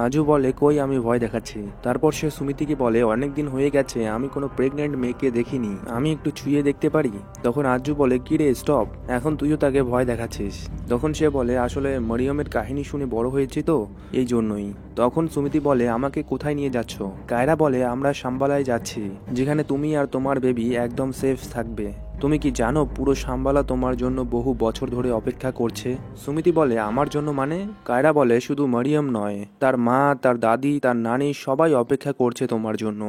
[SPEAKER 1] আজু বলে কই আমি ভয় দেখাচ্ছি। তারপর সে সুমিতিকে বলে অনেকদিন হয়ে গেছে আমি কোনো প্রেগনেন্ট মেয়েকে দেখিনি, আমি একটু ছুঁয়ে দেখতে পারি? তখন আজু বলে কিরে স্টপ, এখন তুইও তাকে ভয় দেখাচ্ছিস। তখন সে বলে আসলে মরিয়মের কাহিনী শুনে বড় হয়েছি তো এই জন্যই। তখন সুমিতি বলে আমাকে কোথায় নিয়ে যাচ্ছ? কায়রা বলে আমরা সাম্বালায় যাচ্ছি, যেখানে তুমি আর তোমার বেবি একদম সেফ থাকবে। তুমি কি জানো পুরো সাম্বালা তোমার জন্য বহু বছর ধরে অপেক্ষা করছে? সুমিতি বলে আমার জন্য মানে? কায়রা বলে শুধু মরিয়ম নয়, তার মা, তার দাদি, তার নানি সবাই অপেক্ষা করছে তোমার জন্য।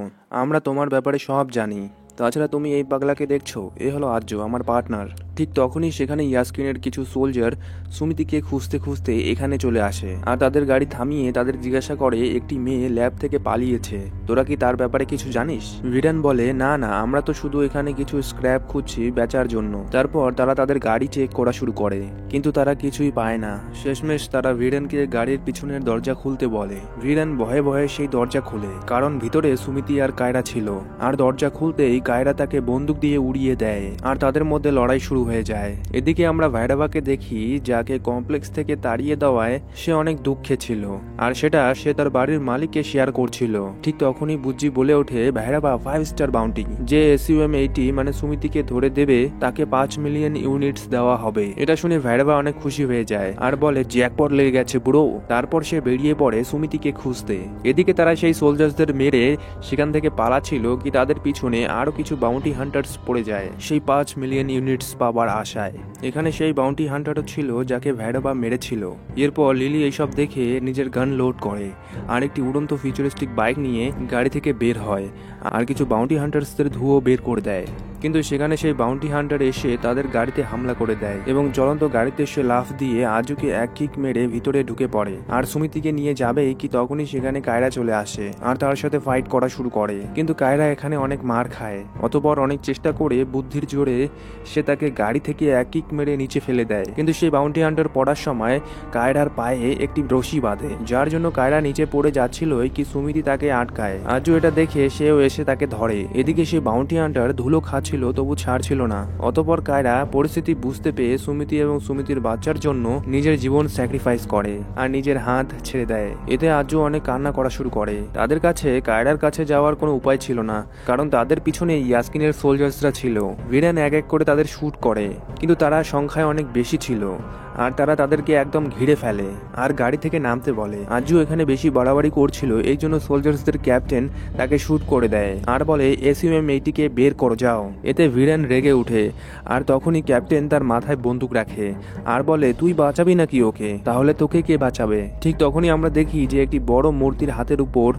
[SPEAKER 1] আমরা তোমার ব্যাপারে সব জানি। তাছাড়া তুমি এই পাগলাকে দেখছো, এ হলো আর্য, আমার পার্টনার। ঠিক তখনই সেখানে ইয়াসকিনের কিছু সোলজার সুমিতিকে খুঁজতে খুঁজতে এখানে চলে আসে, আর তাদের গাড়ি থামিয়ে তাদের জিজ্ঞাসা করে একটি মেয়ে ল্যাব থেকে পালিয়েছে, তোরা কি তার ব্যাপারে কিছু জানিস? ভিরান বলে না না, আমরা তো শুধু এখানে কিছু স্ক্র্যাপ খুঁজছি বেচার জন্য। তারপর তারা তাদের গাড়ি চেক করা শুরু করে, কিন্তু তারা কিছুই পায় না। শেষমেশ তারা ভিরানকে গাড়ির পিছনের দরজা খুলতে বলে। ভিরান ভয়ে ভয়ে সেই দরজা খুলে, কারণ ভিতরে সুমিতি আর কায়রা ছিল। আর দরজা খুলতেই কায়রা তাকে বন্দুক দিয়ে উড়িয়ে দেয়, আর তাদের মধ্যে লড়াই শুরু হয়ে যায়। এদিকে আমরা ভাইরাবাকে দেখি, যাকে কমপ্লেক্স থেকে তাড়িয়ে দেওয়ায় সে অনেক দুঃখে ছিল, আর সেটা সে তার বাড়ির মালিককে শেয়ার করছিল। ঠিক তখনই বুজ্জি বলে ওঠে ভাইরাবা 5 স্টার বাউন্টি, যে SUM-80 মানে সুমিতিকে ধরে দেবে তাকে 5 মিলিয়ন ইউনিটস দেওয়া হবে। এটা শুনে ভাইরাবা অনেক খুশি হয়ে যায়, আর বলে জ্যাকপট লেগে গেছে ব্রো। তারপর সে বেরিয়ে পড়ে সুমিতিকে খুঁজতে। এদিকে তারা সেই সোলজার্সদের মেরে সেখান থেকে পালাচ্ছিল কি তাদের পিছনে আরো কিছু বাউন্টি হান্টার্স পড়ে যায় সেই 5 মিলিয়ন ইউনিটস পাওয়ার আশায়। এখানে সেই বাউন্টি হান্টারও ছিল যাকে ভ্যাডাবা মেরেছিল। এরপর লিলি এইসব দেখে নিজের গান লোড করে, আর একটি উড়ন্ত ফিউচারিস্টিক বাইক নিয়ে গাড়ি থেকে বের হয়, আর কিছু বাউন্টি হান্টার্সদের ধুয়ো বের করে দেয়। কিন্তু সেখানে সেই বাউন্টি হান্টার এসে তাদের গাড়িতে হামলা করে দেয়, এবং চলন্ত গাড়িতে সে লাফ দিয়ে আজুকে এক কিক মেরে ভিতরে ঢুকে পড়ে। আর সুমিতিকে নিয়ে যাবেই কি তখনই সেখানে কায়রা চলে আসে, আর তার সাথে ফাইট করা শুরু করে। কিন্তু কায়রা এখানে অনেক মার খায়। অতঃপর অনেক চেষ্টা করে বুদ্ধির জোরে সে তাকে গাড়ি থেকে এক কিক মেরে নিচে ফেলে দেয়। কিন্তু সেই বাউন্টি হান্টার পড়ার সময় কায়রার পায়ে একটি রশি বাঁধে, যার জন্য কায়রা নিচে পড়ে যাচ্ছিল কি সুমিতি তাকে আটকায়। আজু এটা দেখে সেও এসে তাকে ধরে। এদিকে সেই বাউন্টি হান্টার ধুলো খাচ্ছিল, তবু ছাড়ছিল না। অতঃপর কায়রা পরিস্থিতি বুঝতে পেয়ে সুমিতি এবং সুমিতির বাচ্চার জন্য নিজের জীবন স্যাক্রিফাইস করে, আর নিজের হাত ছেড়ে দেয়। এতে আজু অনেক কান্না করা শুরু করে। তাদের কাছে কায়রার কাছে যাওয়ার কোনো উপায় ছিল না, কারণ তাদের পিছনে ইয়াসকিনের সোলজার্সরা ছিল। ভিরান এক এক করে তাদের শুট করে, কিন্তু তারা তারা সংখ্যায় অনেক বেশি ছিল আর তারা তাদেরকে একদম ঘিরে ফেলে আর গাড়ি থেকে নামতে বলে। আজু এখানে বেশি বাড়াবাড়ি করছিল, এই জন্য সোলজার্সদের ক্যাপ্টেন তাকে শুট করে দেয় আর বলে SUM-80 বের করো যাও। এতে ভিরেন রেগে উঠে আর তখনই ক্যাপ্টেন তার মাথায় বন্দুক রাখে আর বলে তুই বাঁচাবি নাকি ওকে? তাহলে তোকে কে বাঁচাবে? ঠিক তখনই আমরা দেখি যে একটি বড় মূর্তির হাতের উপর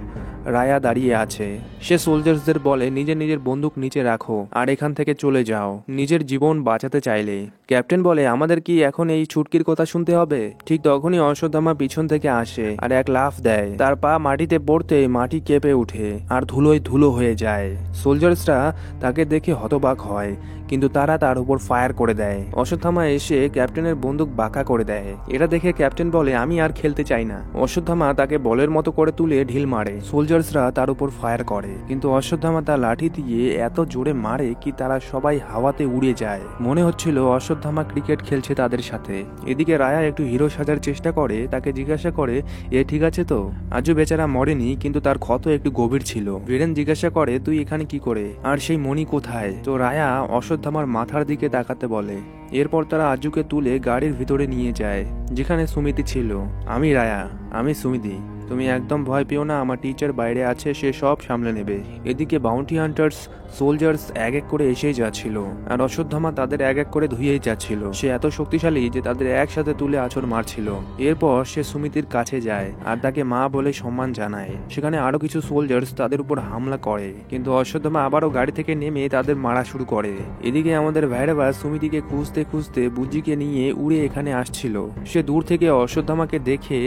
[SPEAKER 1] রায়া দাঁড়িয়ে আছে। সে সোলজার্সদের বলে নিজের নিজের বন্দুক নিচে রাখো আর এখান থেকে চলে যাও নিজের জীবন বাঁচাতে চাইলে। ক্যাপ্টেন বলে আমাদের কি এখন এই ছুটকির কথা শুনতে হবে? ঠিক তখনই অশ্বত্থামা পিছন থেকে আসে আর এক লাফ দেয়। তার পা মাটিতে পড়তে মাটি কেঁপে উঠে আর ধুলোয় ধুলো হয়ে যায়। সোলজার্সরা তাকে দেখে হতবাক হয় কিন্তু তারা তার উপর ফায়ার করে দেয়। অশ্বত্থামা এসে ক্যাপ্টেনের বন্দুক বাঁকা করে দেয়। এটা দেখে ক্যাপ্টেন বলে আমি আর খেলতে চাই না। অশ্বত্থামা তাকে বলের মতো করে তুলে ঢিল মারে। সোলজার্সরা তার উপর ফায়ার করে কিন্তু অশ্বত্থামা তার লাঠি দিয়ে এত জোরে মারে কি তারা সবাই হাওয়াতে উড়ে যায়। মনে হচ্ছিল অশ্বত্থামা ক্রিকেট খেলছে তাদের সাথে। এদিকে রায়া একটু হিরো সাজার চেষ্টা করে, তাকে জিজ্ঞাসা করে এ ঠিক আছে তো? আজও বেচারা মরেনি কিন্তু তার ক্ষত একটু গভীর ছিল। ভিরেন জিজ্ঞাসা করে তুই এখানে কি করে আর সেই মণি কোথায়? তো রায়া অশ্বত্থামার মাথার দিকে তাকাতে বলে। এরপর তারা আজুকে তুলে গাড়ির ভিতরে নিয়ে যায় যেখানে সুমিতি ছিল। আমি রায়া, আমি সুমিতি, তুমি একদম ভয় পেও না, আমার টিচার বাইরে আছে, সে সব সামলে নেবে। এদিকে বাউন্টি হান্টার্স সোলজার্স এক এক করে এসেই যাচ্ছিল আর অশ্বত্থামা তাদের এক এক করে ধুয়েই যাচ্ছিল। সে এত শক্তিশালী যে তাদের একসাথে তুলে আছড় মারছিল। এরপর সে সুমিতির কাছে যায় আর তাকে মা বলে সম্মান জানায়। সেখানে আরো কিছু সোলজার্স তাদের উপর হামলা করে কিন্তু অশ্বত্থামা আবারও গাড়ি থেকে নেমে তাদের মারা শুরু করে। এদিকে আমাদের ভৈরবা সুমিতিকে খুঁজতে খুঁজতে বুজিকে নিয়ে উড়ে এখানে আসছিল। সে দূর থেকে অশ্বত্থামাকে দেখে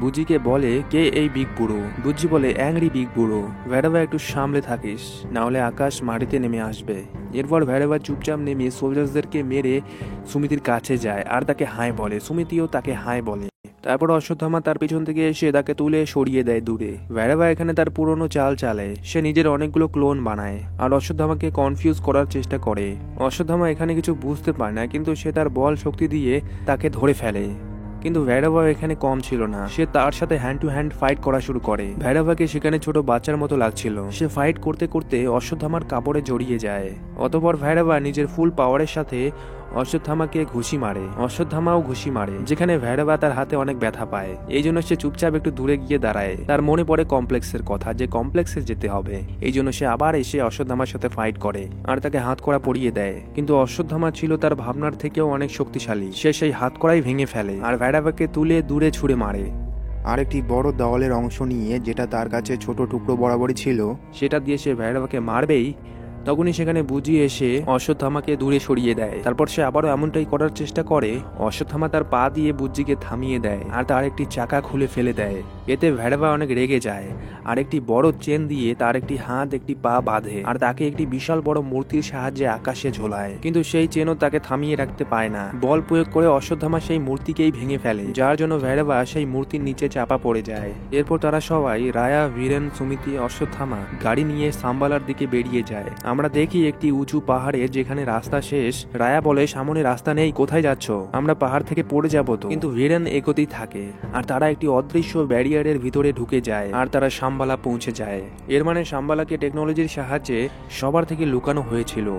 [SPEAKER 1] বুজিকে বলে কে এই বিগ বুড়ো? বুঝি বলে অ্যাংরি বিগ বুড়ো, ভৈরবা একটু সামলে থাকিস না হলে আকাশ মাটিতে নেমে আসবে। এরপর ভৈরবা চুপচাপ নেমে সোলজার্সদেরকে মেরে সুমিতির কাছে যায় আর তাকে হাই বলে। সুমিতিও তাকে হাই বলে। তারপর অশ্বত্থামা তার পিছন থেকে এসে তাকে তুলে সরিয়ে দেয় দূরে। ভৈরবা এখানে তার পুরনো চাল চালে। সে নিজের অনেকগুলো ক্লোন বানায় আর অশ্বত্থামাকে কনফিউজ করার চেষ্টা করে। অশ্বত্থামা এখানে কিছু বুঝতে পারে না কিন্তু সে তার বল শক্তি দিয়ে তাকে ধরে ফেলে। কিন্তু ভৈরবা এখানে কম ছিল না, সে তার সাথে হ্যান্ড টু হ্যান্ড ফাইট করা শুরু করে। ভৈরবাকে সেখানে ছোট বাচ্চার মতো লাগছিল। সে ফাইট করতে করতে অশ্বত্থামার কাপড়ে জড়িয়ে যায়। অতঃপর ভৈরবা নিজের ফুল পাওয়ারের সাথে অশ্বত্থামাকে ঘুষি মারে। অশ্বত্থামাও ঘুষি মারে যেখানে ভৈরবা তার হাতে অনেক ব্যথা পায়। এই জন্য সে চুপচাপ একটু দূরে গিয়ে দাঁড়ায়। তার মনে পড়ে কমপ্লেক্সের কথা, যে কমপ্লেক্সে যেতে হবে। এই জন্য সে আবার এসে অশ্বত্থামার সাথে ফাইট করে আর তাকে হাতকড়া পরিয়ে দেয়। কিন্তু অশ্বত্থামা ছিল তার ভাবনার থেকেও অনেক শক্তিশালী। সে সেই হাতকড়াই ভেঙে ফেলে আর ভৈরবাকে তুলে দূরে ছুঁড়ে মারে।
[SPEAKER 2] আরেকটি বড় দেওয়ালের অংশ নিয়ে যেটা তার কাছে ছোট টুকরো বরাবরই ছিল
[SPEAKER 1] সেটা দিয়ে সে ভৈরবাকে মারবেই তখনই সেখানে বুঝি এসে অশ্বত্থামাকে দূরে সরিয়ে দেয়। তারপর সে আবারও এমনটাই করার চেষ্টা করে। অশ্বত্থামা তার পা দিয়ে বুজ্জিকে থামিয়ে দেয় আর তার একটি চাকা খুলে ফেলে দেয়। এতে ভৈরবা অনেক রেগে যায় আর একটি বড় চেন দিয়ে তার একটি হাত একটি পা বাঁধে আর তাকে একটি বিশাল বড় মূর্তির সাহায্যে আকাশে ঝোলায়। কিন্তু সেই চেনও তাকে থামিয়ে রাখতে পায় না। বল প্রয়োগ করে অশ্বত্থামা সেই মূর্তিকেই ভেঙে ফেলে, যার জন্য ভৈরবা সেই মূর্তির নিচে চাপা পড়ে যায়। এরপর তারা সবাই রায়া, ভিরেন, সুমিতি, অশ্বত্থামা গাড়ি নিয়ে সাম্বালার দিকে বেরিয়ে যায়। আমরা দেখি একটি উঁচু পাহাড়ে যেখানে রাস্তা শেষ। রায়া বলে সামনে রাস্তা নেই, কোথায় যাচ্ছ? আমরা পাহাড় থেকে পড়ে যাব তো। কিন্তু ভিরেন এগোতেই থাকে আর তারা একটি অদৃশ্য ব্যারিয়ারের ভিতরে ঢুকে যায় আর তারা সাম্বালা পৌঁছে যায়। এর মানে সাম্বালাকে টেকনোলজির সাহায্যে সবার থেকে লুকানো হয়েছিল।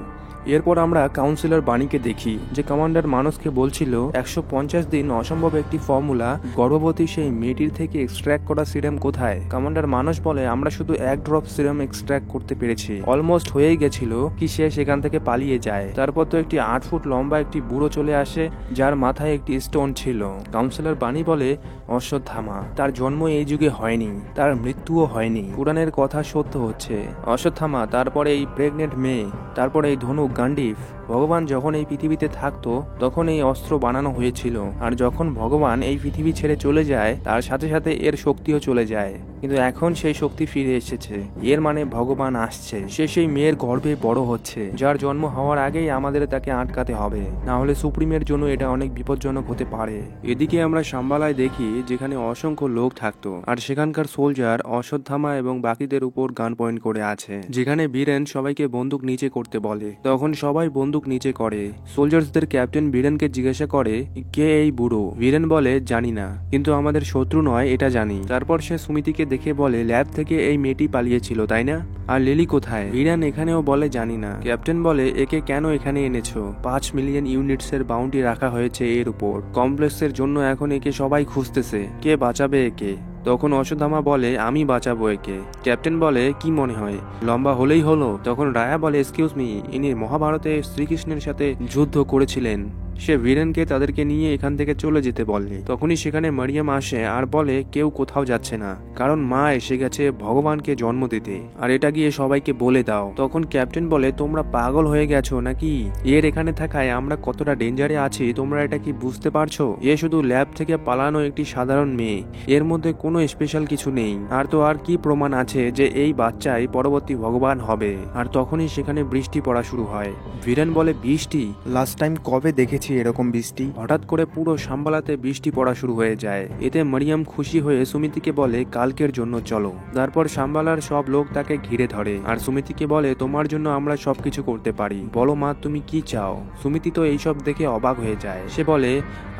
[SPEAKER 1] এরপর আমরা কাউন্সিলর বাণীকে দেখি যে কমান্ডার মানসকে বলছিল 150 দিন অসম্ভব একটি ফর্মুলা, গর্ভবতী সেই মেয়েটির থেকে এক্সট্র্যাক্ট করা সিরাম কোথায়? কমান্ডার মানস বলে আমরা শুধু এক ড্রপ সিরাম এক্সট্র্যাক্ট করতে পেরেছি, অলমোস্ট হয়েই গেছিল কি সে সেখান থেকে পালিয়ে যায়। তারপর তো একটি 8 ফুট লম্বা একটি বুড়ো চলে আসে যার মাথায় একটি স্টোন ছিল। কাউন্সিলর বাণী বলে অশ্বত্থামা, তার জন্ম এই যুগে হয়নি, তার মৃত্যুও হয়নি, পুরাণের কথা সত্য হচ্ছে। অশ্বত্থামা, তারপরে এই প্রেগনেন্ট মেয়ে, তারপরে এই ধনুক গান্ডিফ। ভগবান যখন এই পৃথিবীতে থাকতো তখন এই অস্ত্র বানানো হয়েছিল আর যখন ভগবান এই পৃথিবী ছেড়ে চলে যায় তার সাথে সাথে এর শক্তিও চলে যায়। কিন্তু এখন সেই শক্তি ফিরে এসেছে, এর মানে ভগবান আসছে। সে সেই মেয়ের গর্ভে বড় হচ্ছে, যার জন্ম হওয়ার আগেই আমাদের তাকে আটকাতে হবে, না হলে সুপ্রিমের জন্য এটা অনেক বিপজ্জনক হতে পারে। এদিকে আমরা সাম্বালায় দেখি যেখানে অসংখ্য লোক থাকতো আর সেখানকার সোলজার অশ্বত্থামা এবং বাকিদের উপর গান পয়েন্ট করে আছে। যেখানে বীরেন সবাইকে বন্দুক নিচে করতে বলে তখন তখন সবাই বন্দুক নিচে করে। সোলজার্সদের ক্যাপ্টেন বীরেনকে জিজ্ঞাসা করে, কে এই বুড়ো? বীরেন বলে, জানি না, কিন্তু আমাদের শত্রু নয় এটা জানি। তারপর সে সুমিতিকে দেখে বলে, ল্যাব থেকে এই মেয়েটি পালিয়েছিল তাই না? আর লিলি কোথায়? বীরেন এখানেও বলে, জানি না। ক্যাপ্টেন বলে, একে কেন এখানে এনেছো? 5 মিলিয়ন ইউনিটস এর বাউন্টি রাখা হয়েছে এর উপর। কমপ্লেক্সের জন্য এখন একে সবাই খুঁজতেছে, কে বাঁচাবে একে? তখন অশ্বত্থামা বলে, আমি বাঁচাবো একে। ক্যাপ্টেন বলে, কি মনে হয় লম্বা হলেই হলো? তখন রায়া বলে, এক্সকিউজ মি, ইনি মহাভারতে শ্রীকৃষ্ণের সাথে যুদ্ধ করেছিলেন। সে বীরেনকে তাদেরকে নিয়ে এখান থেকে চলে যেতে বলে। তখনই সেখানে মারিয়াম আসে আর বলে, কেউ কোথাও যাচ্ছে না, কারণ মা এসে গেছে ভগবানকে জন্ম দিতে, আর এটা গিয়ে সবাইকে বলে দাও। তখন ক্যাপ্টেন বলে, তোমরা পাগল হয়ে গেছো নাকি? এর এখানে থাকায় আমরা কতটা ডেঞ্জারে আছি তোমরা এটা কি বুঝতে পারছো? এ শুধু ল্যাব থেকে পালানো একটি সাধারণ মেয়ে, এর মধ্যে কোনো স্পেশাল কিছু নেই। আর তো আর কি প্রমাণ আছে যে এই বাচ্চাই পরবর্তী ভগবান হবে? আর তখনই সেখানে বৃষ্টি পড়া শুরু হয়। বীরেন বলে, বৃষ্টি?
[SPEAKER 2] লাস্ট টাইম কবে দেখেছি এরকম বৃষ্টি?
[SPEAKER 1] হঠাৎ করে পুরো সাম্বালাতে বৃষ্টি পড়া শুরু হয়ে যায়। এতে মারিয়াম খুশি হয়ে সুমিতিকে বলে, কালকের জন্য চলো। তারপর সাম্বালার সব লোক তাকে ঘিরে ধরে আর সুমিতিকে বলে, তোমার জন্য আমরা সবকিছু করতে পারি, বলো মা তুমি কি চাও? সুমিতি তো এইসব দেখে অবাক হয়ে যায়। সে বলে,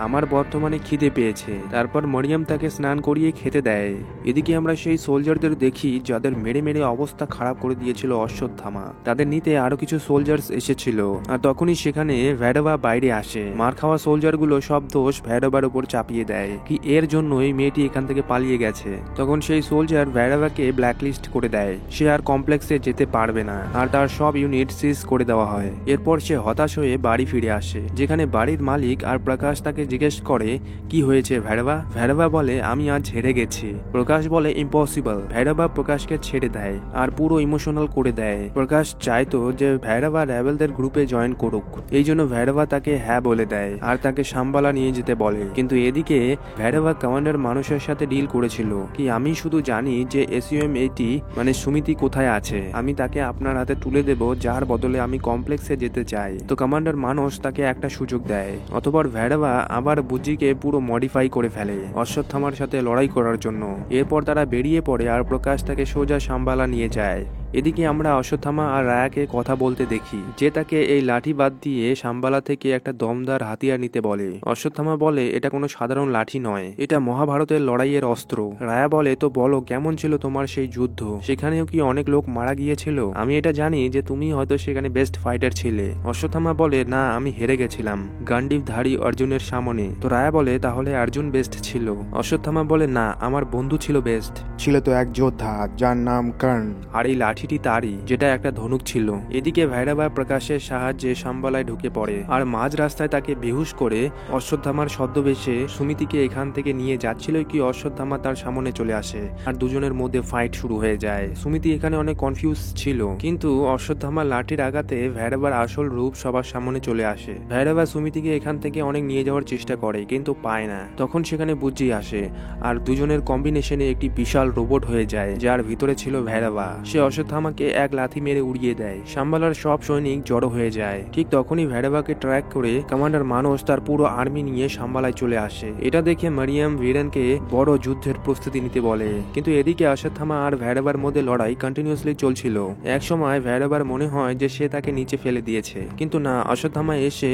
[SPEAKER 1] আমার বর্তমানে খিদে পেয়েছে। তারপর মারিয়াম তাকে স্নান করিয়ে খেতে দেয়। এদিকে আমরা সেই সোলজারদের দেখি যাদের মেরে মেরে অবস্থা খারাপ করে দিয়েছিল অশ্বত্থামা। তাদের নিতে আরো কিছু সোলজার্স এসেছিল। আর তখনই সেখানে ভ্যাডোভা বাইরে আসে। মার খাওয়া সোলজার গুলো সব দোষ ভ্যাডোভার উপর চাপিয়ে দেয়, কি এর জন্যই মেয়েটি এখান থেকে পালিয়ে গেছে। তখন সেই সোলজার ভ্যাডোভাকে ব্ল্যাকলিস্ট করে দেয়, সে আর কমপ্লেক্সে যেতে পারবে না, আর তার সব ইউনিট সিজ করে দেওয়া হয়। এরপর সে হতাশ হয়ে বাড়ি ফিরে আসে, যেখানে বাড়ির মালিক আর প্রকাশ তাকে জিজ্ঞেস করে, কি হয়েছে ভ্যাডোভা? ভ্যাডোভা বলে, আমি আজ হেরে গেছি। প্রকাশ বলে, ইম্পসিবল। ভ্যাডোভা প্রকাশকে ছেড়ে দেয় আর পুরো ইমোশনাল করে দেয়। প্রকাশ চাইতো যে ভ্যাডোভা র্যাবেলদের গ্রুপে জয়েন করুক, এই জন্য ভ্যাডোভা তাকে হ্যাঁ বলে দেয় আর তাকে সাম্বালা নিয়ে যেতে বলে। কিন্তু এদিকে ভ্যাডোভা কমান্ডার মানুষের সাথে ডিল করেছিল, কি আমি শুধু জানি যে SUM-80 মানে সুমিতি কোথায় আছে, আমি তাকে আপনার হাতে তুলে দেব, যার বদলে আমি কমপ্লেক্সে যেতে চাই। তো কমান্ডার মানুষ তাকে একটা সুযোগ দেয়। অতঃপর ভ্যাডোভা আবার বুজিকে পুরো মডিফাই করে ফেলে অশ্বত্থামার সাথে লড়াই করার জন্য। এরপর তারা বেরিয়ে পড়ে আর প্রকাশ তাকে সোজা সাম্বালা নিয়ে যায়। এদিকে আমরা অশ্বত্থামা আর রায়াকে কথা বলতে দেখি, যে তাকে এই লাঠি বাদ দিয়ে সাম্বালা থেকে একটা দমদার হাতিয়ার নিতে বলে। অশ্বত্থামা বলে, এটা কোনো সাধারণ লাঠি নয়, এটা মহাভারতের লড়াইয়ের অস্ত্র। রায়া বলে, তো বলো কেমন ছিল তোমার সেই যুদ্ধ? সেখানেও কি অনেক লোক মারা গিয়েছিল? আমি এটা জানি যে তুমি হয়তো সেখানে বেস্ট ফাইটার ছিলে। অশ্বত্থামা বলে, না, আমি হেরে গেছিলাম গান্ডিবধারী অর্জুনের সামনে। তো রায়া বলে, তাহলে অর্জুন বেস্ট ছিল? অশ্বত্থামা বলে, না, আমার বন্ধু ছিল বেস্ট।
[SPEAKER 2] ছিল তো এক যোদ্ধা যার নাম কর্ণ,
[SPEAKER 1] আর এই লাঠি তারই, যেটা একটা ধনুক ছিল। এদিকে ভৈরবা প্রকাশের সাহায্যে সাম্বালায় ঢুকে পড়ে আর মাঝ রাস্তায় তাকে বেহুশ করে অশ্বত্থামার ছদ্মবেশে সুমিতিকে এখান থেকে নিয়ে যাচ্ছিল কি অশ্বত্থামা তার সামনে চলে আসে আর দুজনের মধ্যে ফাইট শুরু হয়ে যায়। সুমিতি এখানে অনেক কনফিউজ ছিল, কিন্তু অশ্বত্থামা লাঠির আঘাতে ভৈরবার আসল রূপ সবার সামনে চলে আসে। ভৈরবা সুমিতিকে এখান থেকে অনেক নিয়ে যাওয়ার চেষ্টা করে, কিন্তু পায় না। তখন সেখানে বুঝি আসে আর দুজনের কম্বিনেশনে একটি বিশাল রোবট হয়ে যায়, যার ভিতরে ছিল ভৈরবা। সে অশ্বত্থামাকে এক লাথি মেরে উড়িয়ে দেয়। সাম্বালার সব সৈনিক জড়ো হয়ে যায়। ঠিক তখনই ভৈরবাকে ট্র্যাক করে কমান্ডার মানস তার পুরো আর্মি নিয়ে সাম্বালায় চলে আসে। এটা দেখে মারিয়াম বীরেনকে বড় যুদ্ধের প্রস্তুতি নিতে বলে, কিন্তু এদিকে অশ্বত্থামা আর ভৈরবার মধ্যে লড়াই কন্টিনিউয়াসলি চলছিল। এক সময় ভৈরবার মনে হয় যে সে তাকে নিচে ফেলে দিয়েছে, কিন্তু না, অশ্বত্থামা এসে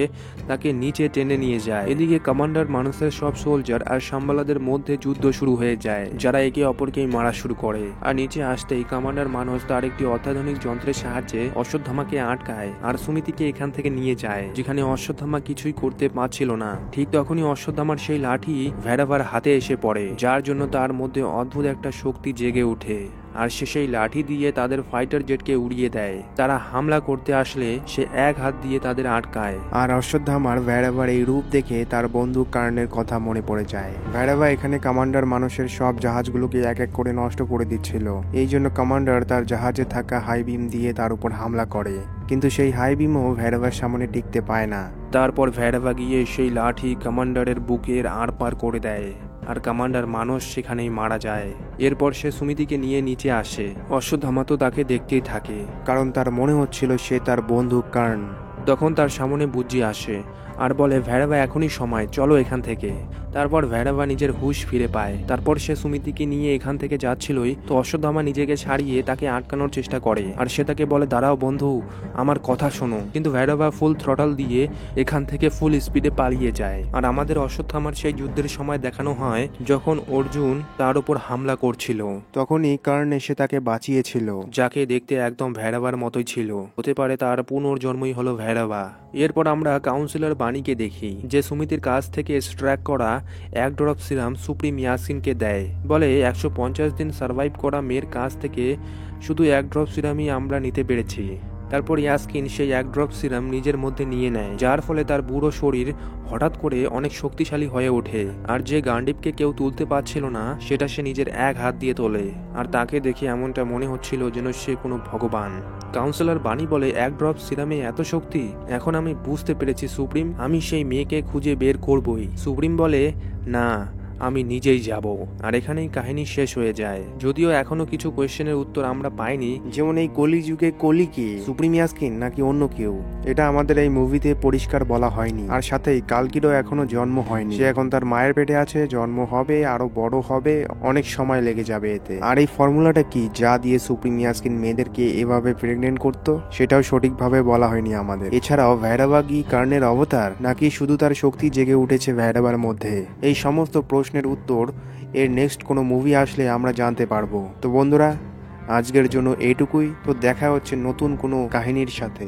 [SPEAKER 1] তাকে নিচে টেনে নিয়ে যায়। এদিকে কমান্ডার মানুষের সব সোলজার আর সাম্বালাদের মধ্যে যুদ্ধ শুরু হয়ে যায়, যারা একে অপরকে মারা শুরু করে। আর নিচে আসতেই কমান্ডার মানুষ তার একটি অত্যাধুনিক যন্ত্রের সাহায্যে অশ্বত্থামাকে আটকায় আর সুমিতিকে এখান থেকে নিয়ে যায়, যেখানে অশ্বত্থামা কিছুই করতে পারছিল না। ঠিক তখনই অশ্বত্থামার সেই লাঠি ভৈরবার হাতে এসে পড়ে, যার জন্য তার মধ্যে অদ্ভুত একটা শক্তি জেগে ওঠে আর সে সেই লাঠি দিয়ে তাদের ফাইটার জেটকে উড়িয়ে দেয়। তারা হামলা করতে আসলে সে এক হাত দিয়ে তাদের আটকায়।
[SPEAKER 2] আর অশ্বত্থামার ভৈরবার এই রূপ দেখে তার বন্ধু কর্ণের কথা মনে পড়ে যায়। ভৈরবা এখানে কমান্ডার মানুষের সব জাহাজগুলোকে এক এক করে নষ্ট করে দিচ্ছিল। এই জন্য কমান্ডার তার জাহাজে থাকা হাই বিম দিয়ে তার উপর হামলা করে, কিন্তু সেই হাই বিমও ভৈরবার সামনে টিকতে পায় না।
[SPEAKER 1] তারপর ভৈরবা গিয়ে সেই লাঠি কমান্ডারের বুকের আড়পার করে দেয় আর কমান্ডার মানুষ সেখানেই মারা যায়। এরপর সে সুমিতিকে নিয়ে নিচে আসে। অশ্বত্থামা তো তাকে দেখতেই থাকে,
[SPEAKER 2] কারণ তার মনে হচ্ছিল সে তার বন্ধু কর্ণ।
[SPEAKER 1] তখন তার সামনে বুঝি আসে আর বলে ভেড়াবা এখনই সময়, চলো এখান থেকে। তারপর ভেড়াবা নিজের হুঁশ ফিরে পায়। তারপর সে সুমিতিকে নিয়ে এখান থেকে যাচ্ছিলই তো অশ্বত্থামা নিজেকে ছাড়িয়ে তাকে আটকানোর চেষ্টা করে আর সে তাকে বলে, দাঁড়াও বন্ধু, আমার কথা শোনো। কিন্তু ভেড়াবা ফুল থ্রটল দিয়ে এখান থেকে ফুল স্পিডে পালিয়ে যায়। আর আমাদের অশ্বত্থামার সেই যুদ্ধের সময় দেখানো হয় যখন অর্জুন তার উপর হামলা করছিল।
[SPEAKER 2] তখনই কর্ণ এসে তাকে বাঁচিয়েছিল।
[SPEAKER 1] যাকে দেখতে একদম ভেড়াবার মতোই ছিল, হতে পারে তার পুনর্জন্মই হলো ভেড়াবা। এরপর আমরা কাউন্সিলর বাণীকে দেখি, যে সুমিতির কাছ থেকে এক্সট্র্যাক্ট করা 1 ড্রপ সিরাম সুপ্রিম ইয়াসিনকে দেয়। বলে 150 দিন সার্ভাইভ করা মেয়ের কাছ থেকে শুধু 1 ড্রপ সিরামই আমরা নিতে পেরেছি। তারপর ইয়াসকিন সেই 1 ড্রপ সিরাম নিজের মধ্যে নিয়ে নেয়, যার ফলে তার বুড়ো শরীর হঠাৎ করে অনেক শক্তিশালী হয়ে ওঠে। আর যে গান্ডিবকে কেউ তুলতে পারছিল না সেটা সে নিজের এক হাত দিয়ে তোলে। আর তাকে দেখে এমনটা মনে হচ্ছিল যেন সে কোনো ভগবান। কাউন্সিলর বাণী বলে, 1 ড্রপ সিরামে এত শক্তি? এখন আমি বুঝতে পেরেছি সুপ্রিম, আমি সেই মেয়েকে খুঁজে বের করবই। সুপ্রিম বলে, না, আমি নিজেই যাব। আর এখানেই কাহিনী শেষ হয়ে যায়। যদিও এখনো কিছু কোয়েশ্চেনের উত্তর আমরা পাইনি,
[SPEAKER 2] যেমন এই কলিযুগে কলি কি সুপ্রিম ইয়াসকিন নাকি অন্য কেউ, এটা আমাদের এই মুভিতে পরিষ্কার বলা হয়নি। আর সাথেই কালকিরও এখনো জন্ম হয়নি, সে এখন তার মায়ের পেটে আছে, জন্ম হবে, আরো বড় হবে, অনেক সময় লেগে যাবে এতে। আর এই ফর্মুলাটা কি যা দিয়ে সুপ্রিম ইয়াসকিন মেয়েদেরকে এভাবে প্রেগনেন্ট করতো, সেটাও সঠিকভাবে বলা হয়নি আমাদের। এছাড়াও ভেড়াবা কি কর্ণের অবতার নাকি শুধু তার শক্তি জেগে উঠেছে ভেড়াবার মধ্যে, এই সমস্ত প্রশ্নের উত্তর এর নেক্সট কোনো মুভি আসলে আমরা জানতে পারবো। তো বন্ধুরা, আজকের জন্য এইটুকুই। তো দেখা হচ্ছে নতুন কোনো কাহিনীর সাথে।